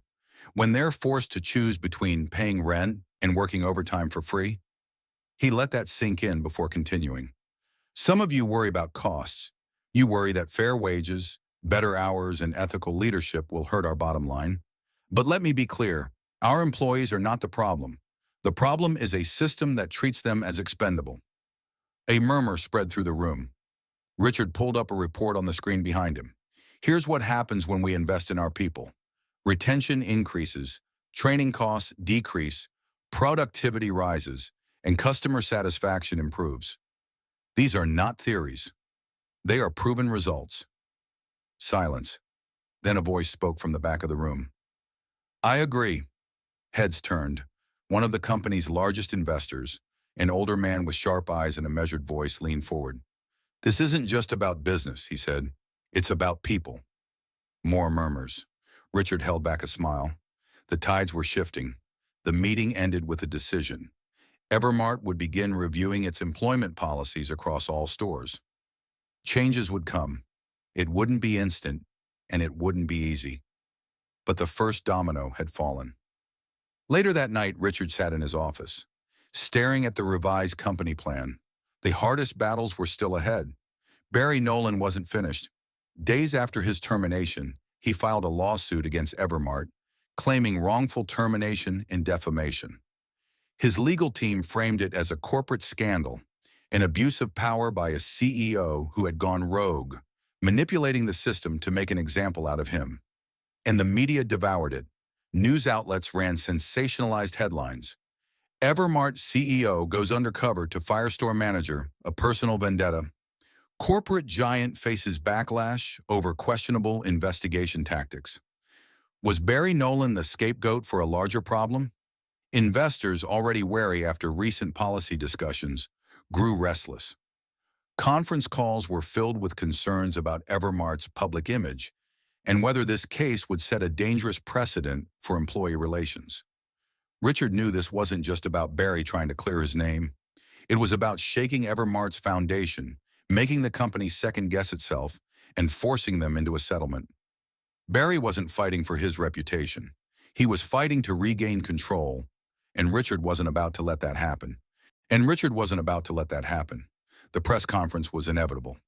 When they're forced to choose between paying rent and working overtime for free? He let that sink in before continuing. Some of you worry about costs. You worry that fair wages, better hours, and ethical leadership will hurt our bottom line. But let me be clear, our employees are not the problem. The problem is a system that treats them as expendable. A murmur spread through the room. Richard pulled up a report on the screen behind him. Here's what happens when we invest in our people. Retention increases, training costs decrease, productivity rises, and customer satisfaction improves. These are not theories. They are proven results. Silence. Then a voice spoke from the back of the room. I agree. Heads turned. One of the company's largest investors, an older man with sharp eyes and a measured voice, leaned forward. This isn't just about business, he said. It's about people. More murmurs. Richard held back a smile. The tides were shifting. The meeting ended with a decision. Evermart would begin reviewing its employment policies across all stores. Changes would come. It wouldn't be instant, and it wouldn't be easy. But the first domino had fallen. Later that night, Richard sat in his office, staring at the revised company plan. The hardest battles were still ahead. Barry Nolan wasn't finished. Days after his termination, he filed a lawsuit against Evermart, claiming wrongful termination and defamation. His legal team framed it as a corporate scandal, an abuse of power by a CEO who had gone rogue, manipulating the system to make an example out of him. And the media devoured it. News outlets ran sensationalized headlines. Evermart CEO goes undercover to fire store manager, a personal vendetta. Corporate giant faces backlash over questionable investigation tactics. Was Barry Nolan the scapegoat for a larger problem? Investors, already wary after recent policy discussions, grew restless. Conference calls were filled with concerns about Evermart's public image and whether this case would set a dangerous precedent for employee relations. Richard knew this wasn't just about Barry trying to clear his name. It was about shaking Evermart's foundation, making the company second-guess itself, and forcing them into a settlement. Barry wasn't fighting for his reputation. He was fighting to regain control, and Richard wasn't about to let that happen. The press conference was inevitable.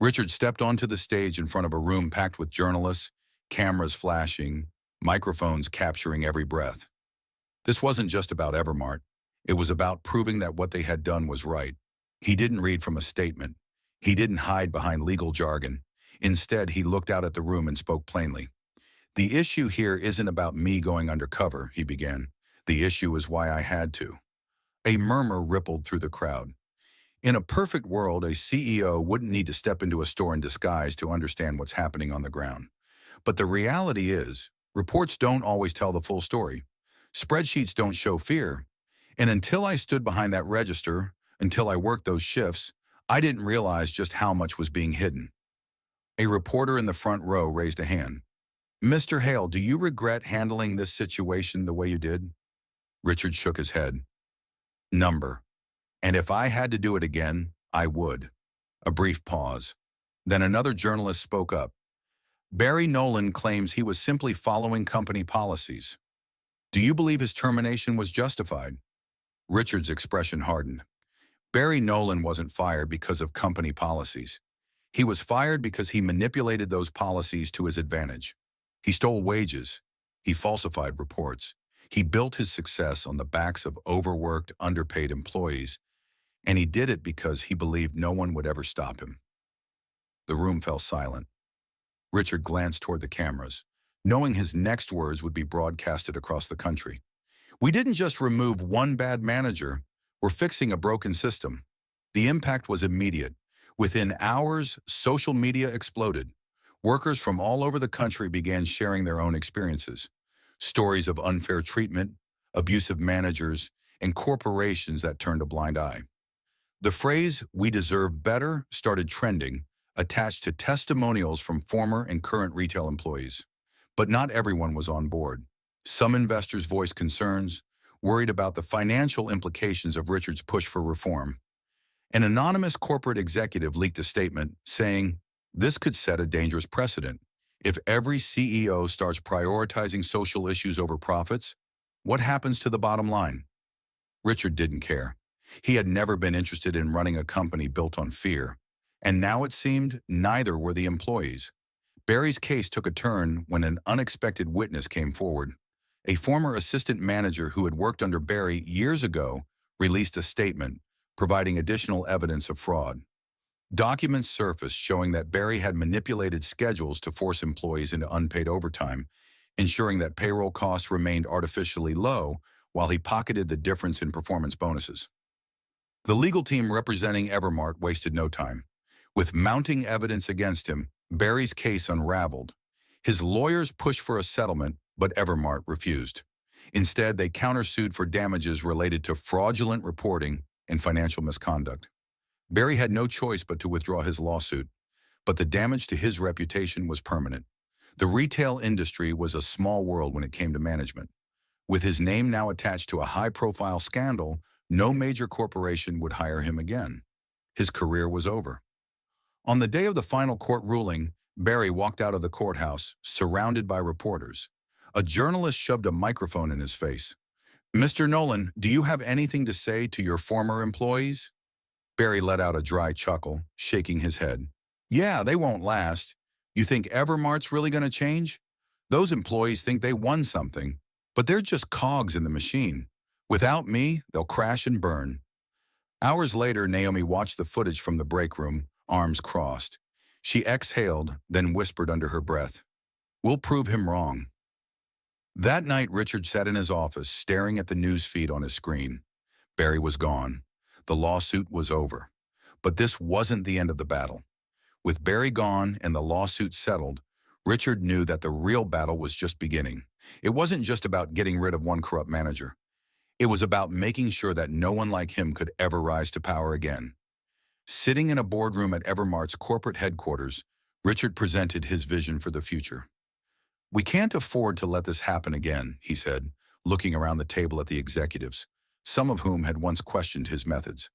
Richard stepped onto the stage in front of a room packed with journalists, cameras flashing, microphones capturing every breath. This wasn't just about Evermart. It was about proving that what they had done was right. He didn't read from a statement. He didn't hide behind legal jargon. Instead, he looked out at the room and spoke plainly. The issue here isn't about me going undercover, he began. The issue is why I had to. A murmur rippled through the crowd. In a perfect world, a CEO wouldn't need to step into a store in disguise to understand what's happening on the ground. But the reality is, reports don't always tell the full story. Spreadsheets don't show fear. And until I stood behind that register, until I worked those shifts, I didn't realize just how much was being hidden. A reporter in the front row raised a hand. Mr. Hale, do you regret handling this situation the way you did? Richard shook his head. Number. And if I had to do it again, I would. A brief pause. Then another journalist spoke up. Barry Nolan claims he was simply following company policies. Do you believe his termination was justified? Richard's expression hardened. Barry Nolan wasn't fired because of company policies. He was fired because he manipulated those policies to his advantage. He stole wages. He falsified reports. He built his success on the backs of overworked, underpaid employees, and he did it because he believed no one would ever stop him. The room fell silent. Richard glanced toward the cameras, knowing his next words would be broadcasted across the country. We didn't just remove one bad manager, we're fixing a broken system. The impact was immediate. Within hours, social media exploded. Workers from all over the country began sharing their own experiences. Stories of unfair treatment, abusive managers, and corporations that turned a blind eye. The phrase, "we deserve better," started trending, attached to testimonials from former and current retail employees. But not everyone was on board. Some investors voiced concerns, worried about the financial implications of Richard's push for reform. An anonymous corporate executive leaked a statement saying, "This could set a dangerous precedent. If every CEO starts prioritizing social issues over profits, what happens to the bottom line?" Richard didn't care. He had never been interested in running a company built on fear. And now it seemed neither were the employees. Barry's case took a turn when an unexpected witness came forward. A former assistant manager who had worked under Barry years ago released a statement, providing additional evidence of fraud. Documents surfaced showing that Barry had manipulated schedules to force employees into unpaid overtime, ensuring that payroll costs remained artificially low while he pocketed the difference in performance bonuses. The legal team representing Evermart wasted no time. With mounting evidence against him, Barry's case unraveled. His lawyers pushed for a settlement, but Evermart refused. Instead, they countersued for damages related to fraudulent reporting and financial misconduct. Barry had no choice but to withdraw his lawsuit, but the damage to his reputation was permanent. The retail industry was a small world when it came to management. With his name now attached to a high-profile scandal, no major corporation would hire him again. His career was over. On the day of the final court ruling, Barry walked out of the courthouse, surrounded by reporters. A journalist shoved a microphone in his face. "Mr. Nolan, do you have anything to say to your former employees?" Barry let out a dry chuckle, shaking his head. "Yeah, they won't last. You think Evermart's really going to change? Those employees think they won something, but they're just cogs in the machine. Without me, they'll crash and burn." Hours later, Naomi watched the footage from the break room, arms crossed. She exhaled, then whispered under her breath, "We'll prove him wrong." That night, Richard sat in his office, staring at the news feed on his screen. Barry was gone. The lawsuit was over. But this wasn't the end of the battle. With Barry gone and the lawsuit settled, Richard knew that the real battle was just beginning. It wasn't just about getting rid of one corrupt manager. It was about making sure that no one like him could ever rise to power again. Sitting in a boardroom at Evermart's corporate headquarters, Richard presented his vision for the future. "We can't afford to let this happen again," he said, looking around the table at the executives, some of whom had once questioned his methods.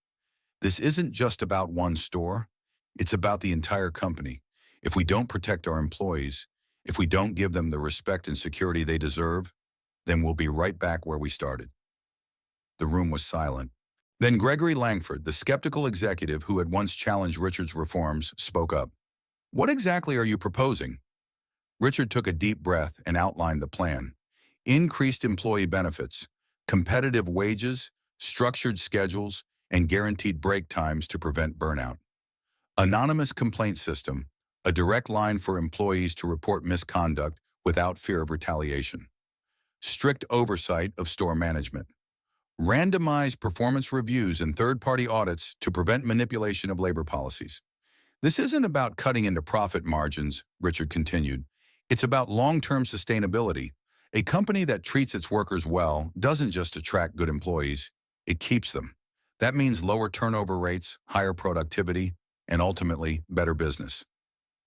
"This isn't just about one store. It's about the entire company. If we don't protect our employees, if we don't give them the respect and security they deserve, then we'll be right back where we started." The room was silent. Then Gregory Langford, the skeptical executive who had once challenged Richard's reforms, spoke up. "What exactly are you proposing?" Richard took a deep breath and outlined the plan. Increased employee benefits, competitive wages, structured schedules, and guaranteed break times to prevent burnout. Anonymous complaint system, a direct line for employees to report misconduct without fear of retaliation. Strict oversight of store management. Randomized performance reviews and third-party audits to prevent manipulation of labor policies. "This isn't about cutting into profit margins," Richard continued. "It's about long-term sustainability. A company that treats its workers well doesn't just attract good employees, it keeps them. That means lower turnover rates, higher productivity, and ultimately better business."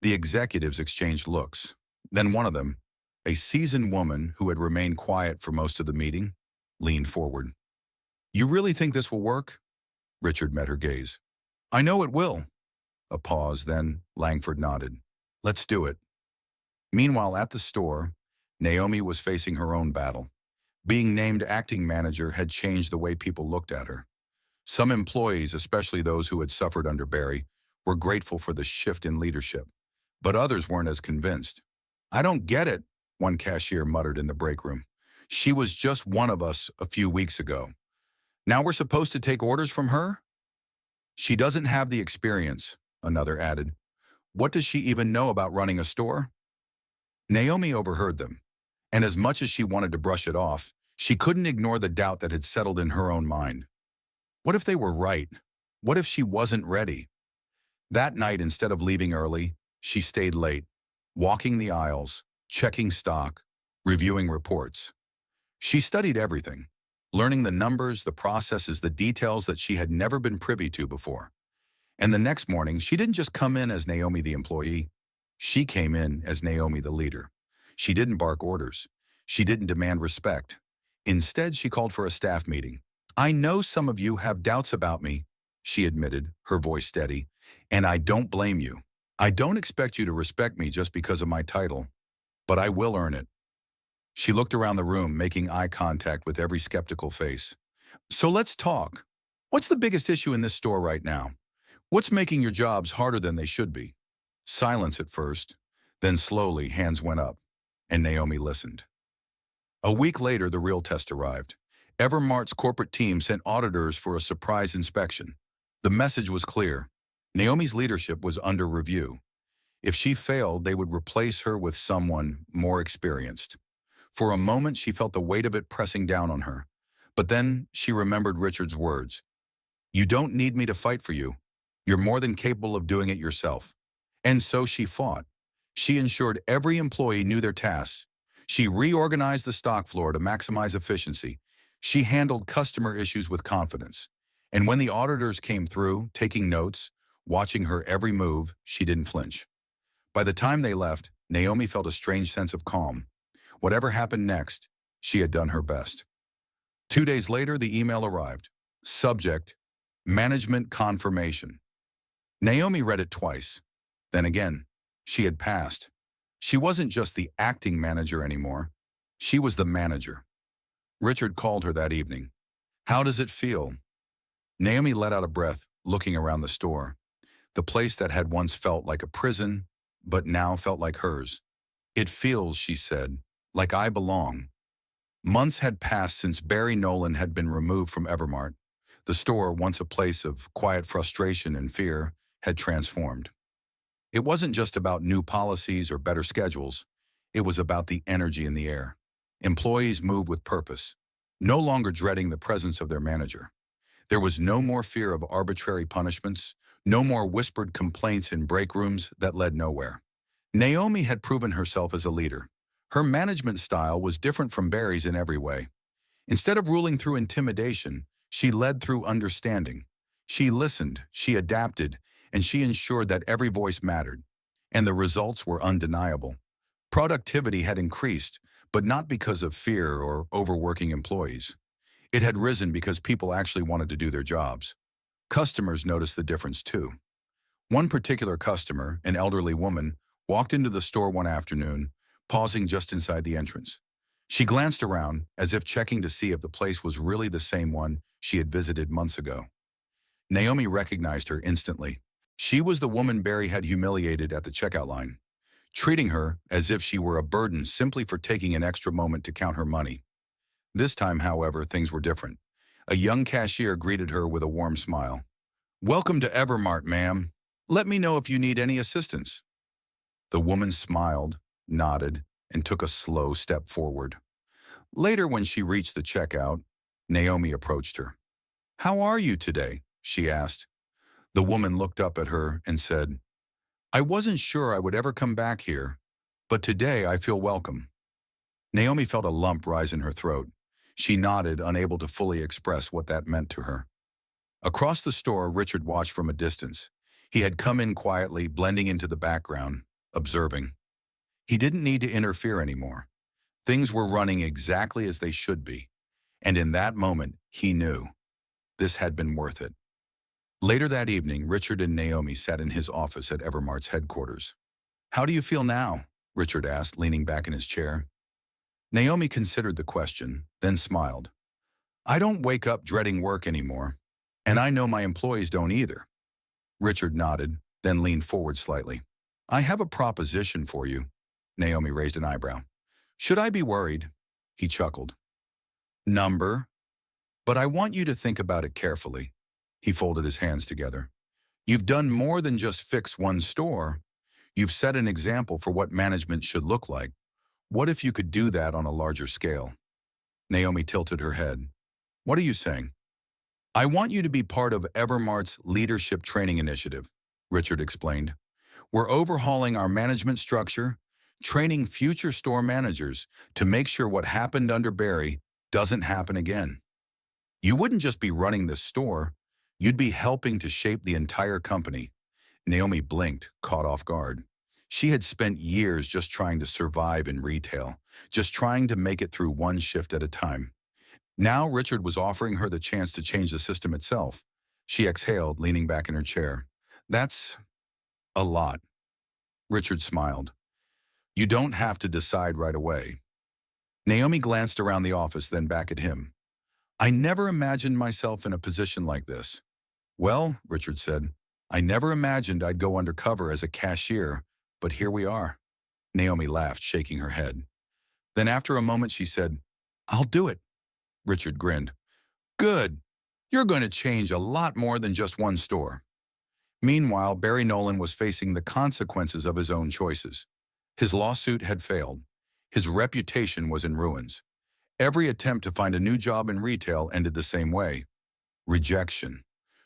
The executives exchanged looks. Then one of them, a seasoned woman who had remained quiet for most of the meeting, leaned forward. "You really think this will work?" Richard met her gaze. "I know it will." A pause, then Langford nodded. "Let's do it." Meanwhile, at the store, Naomi was facing her own battle. Being named acting manager had changed the way people looked at her. Some employees, especially those who had suffered under Barry, were grateful for the shift in leadership. But others weren't as convinced. "I don't get it," one cashier muttered in the break room. "She was just one of us a few weeks ago. Now we're supposed to take orders from her?" "She doesn't have the experience," another added. "What does she even know about running a store?" Naomi overheard them, and as much as she wanted to brush it off, she couldn't ignore the doubt that had settled in her own mind. What if they were right? What if she wasn't ready? That night, instead of leaving early, she stayed late, walking the aisles, checking stock, reviewing reports. She studied everything, learning the numbers, the processes, the details that she had never been privy to before. And the next morning, she didn't just come in as Naomi the employee. She came in as Naomi the leader. She didn't bark orders. She didn't demand respect. Instead, she called for a staff meeting. "I know some of you have doubts about me," she admitted, her voice steady, "and I don't blame you. I don't expect you to respect me just because of my title, but I will earn it." She looked around the room, making eye contact with every skeptical face. So let's talk. What's the biggest issue in this store right now? What's making your jobs harder than they should be? Silence at first, then slowly hands went up, and Naomi listened. A week later, the real test arrived. Evermart's corporate team sent auditors for a surprise inspection. The message was clear. Naomi's leadership was under review. If she failed, they would replace her with someone more experienced. For a moment, she felt the weight of it pressing down on her. But then she remembered Richard's words. You don't need me to fight for you. You're more than capable of doing it yourself. And so she fought. She ensured every employee knew their tasks. She reorganized the stock floor to maximize efficiency. She handled customer issues with confidence. And when the auditors came through, taking notes, watching her every move, she didn't flinch. By the time they left, Naomi felt a strange sense of calm. Whatever happened next, she had done her best. 2 days later, the email arrived. Subject, Management Confirmation. Naomi read it twice. Then again, she had passed. She wasn't just the acting manager anymore. She was the manager. Richard called her that evening. How does it feel? Naomi let out a breath, looking around the store. The place that had once felt like a prison, but now felt like hers. It feels, she said, like I belong. Months had passed since Barry Nolan had been removed from Evermart. The store, once a place of quiet frustration and fear, had transformed. It wasn't just about new policies or better schedules. It was about the energy in the air. Employees moved with purpose, no longer dreading the presence of their manager. There was no more fear of arbitrary punishments, no more whispered complaints in break rooms that led nowhere. Naomi had proven herself as a leader. Her management style was different from Barry's in every way. Instead of ruling through intimidation, she led through understanding. She listened, she adapted, and she ensured that every voice mattered. And the results were undeniable. Productivity had increased, but not because of fear or overworking employees. It had risen because people actually wanted to do their jobs. Customers noticed the difference too. One particular customer, an elderly woman, walked into the store one afternoon, pausing just inside the entrance. She glanced around, as if checking to see if the place was really the same one she had visited months ago. Naomi recognized her instantly. She was the woman Barry had humiliated at the checkout line, treating her as if she were a burden simply for taking an extra moment to count her money. This time, however, things were different. A young cashier greeted her with a warm smile. Welcome to Evermart, ma'am. Let me know if you need any assistance. The woman smiled, nodded, and took a slow step forward. Later, when she reached the checkout, Naomi approached her. How are you today? She asked. The woman looked up at her and said, I wasn't sure I would ever come back here, but today I feel welcome. Naomi felt a lump rise in her throat. She nodded, unable to fully express what that meant to her. Across the store, Richard watched from a distance. He had come in quietly, blending into the background, observing. He didn't need to interfere anymore. Things were running exactly as they should be. And in that moment, he knew this had been worth it. Later that evening, Richard and Naomi sat in his office at Evermart's headquarters. How do you feel now? Richard asked, leaning back in his chair. Naomi considered the question, then smiled. I don't wake up dreading work anymore, and I know my employees don't either. Richard nodded, then leaned forward slightly. I have a proposition for you. Naomi raised an eyebrow. Should I be worried? He chuckled. Number? But I want you to think about it carefully. He folded his hands together. You've done more than just fix one store. You've set an example for what management should look like. What if you could do that on a larger scale? Naomi tilted her head. What are you saying? I want you to be part of Evermart's leadership training initiative, Richard explained. We're overhauling our management structure, training future store managers to make sure what happened under Barry doesn't happen again. You wouldn't just be running this store, you'd be helping to shape the entire company. Naomi blinked, caught off guard. She had spent years just trying to survive in retail, just trying to make it through one shift at a time. Now Richard was offering her the chance to change the system itself. She exhaled, leaning back in her chair. That's a lot. Richard smiled. You don't have to decide right away. Naomi glanced around the office, then back at him. I never imagined myself in a position like this. Well, Richard said, I never imagined I'd go undercover as a cashier, but here we are. Naomi laughed, shaking her head. Then after a moment she said, I'll do it. Richard grinned. Good. You're going to change a lot more than just one store. Meanwhile, Barry Nolan was facing the consequences of his own choices. His lawsuit had failed. His reputation was in ruins. Every attempt to find a new job in retail ended the same way. Rejection.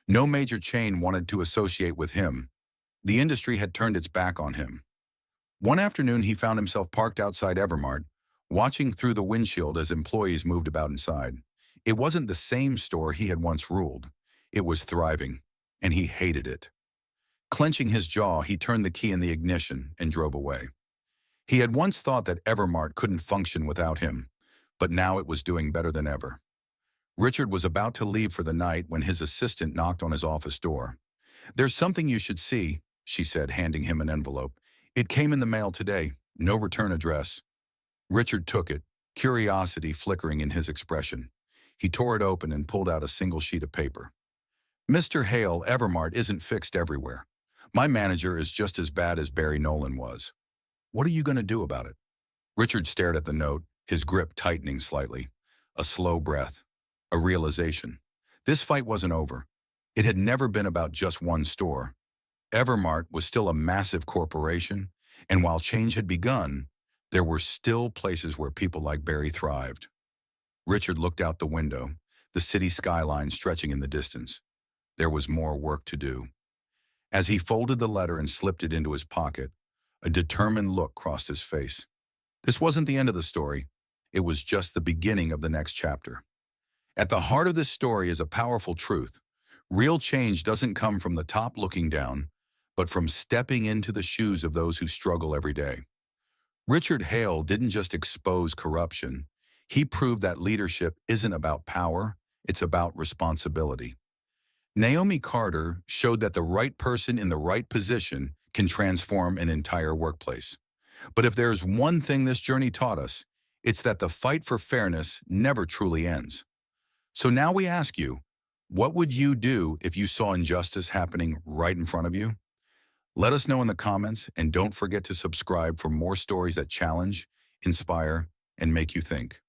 No major chain wanted to associate with him. The industry had turned its back on him. One afternoon, he found himself parked outside Evermart, watching through the windshield as employees moved about inside. It wasn't the same store he had once ruled. It was thriving, and he hated it. Clenching his jaw, he turned the key in the ignition and drove away. He had once thought that Evermart couldn't function without him, but now it was doing better than ever. Richard was about to leave for the night when his assistant knocked on his office door. There's something you should see, she said, handing him an envelope. It came in the mail today, no return address. Richard took it, curiosity flickering in his expression. He tore it open and pulled out a single sheet of paper. Mr. Hale, Evermart isn't fixed everywhere. My manager is just as bad as Barry Nolan was. What are you going to do about it? Richard stared at the note, his grip tightening slightly. A slow breath. A realization. This fight wasn't over. It had never been about just one store. Evermart was still a massive corporation, and while change had begun, there were still places where people like Barry thrived. Richard looked out the window, the city skyline stretching in the distance. There was more work to do. As he folded the letter and slipped it into his pocket, a determined look crossed his face. This wasn't the end of the story. It was just the beginning of the next chapter. At the heart of this story is a powerful truth. Real change doesn't come from the top looking down, but from stepping into the shoes of those who struggle every day. Richard Hale didn't just expose corruption. He proved that leadership isn't about power, it's about responsibility. Naomi Carter showed that the right person in the right position can transform an entire workplace. But if there's one thing this journey taught us, it's that the fight for fairness never truly ends. So now we ask you, what would you do if you saw injustice happening right in front of you? Let us know in the comments, and don't forget to subscribe for more stories that challenge, inspire, and make you think.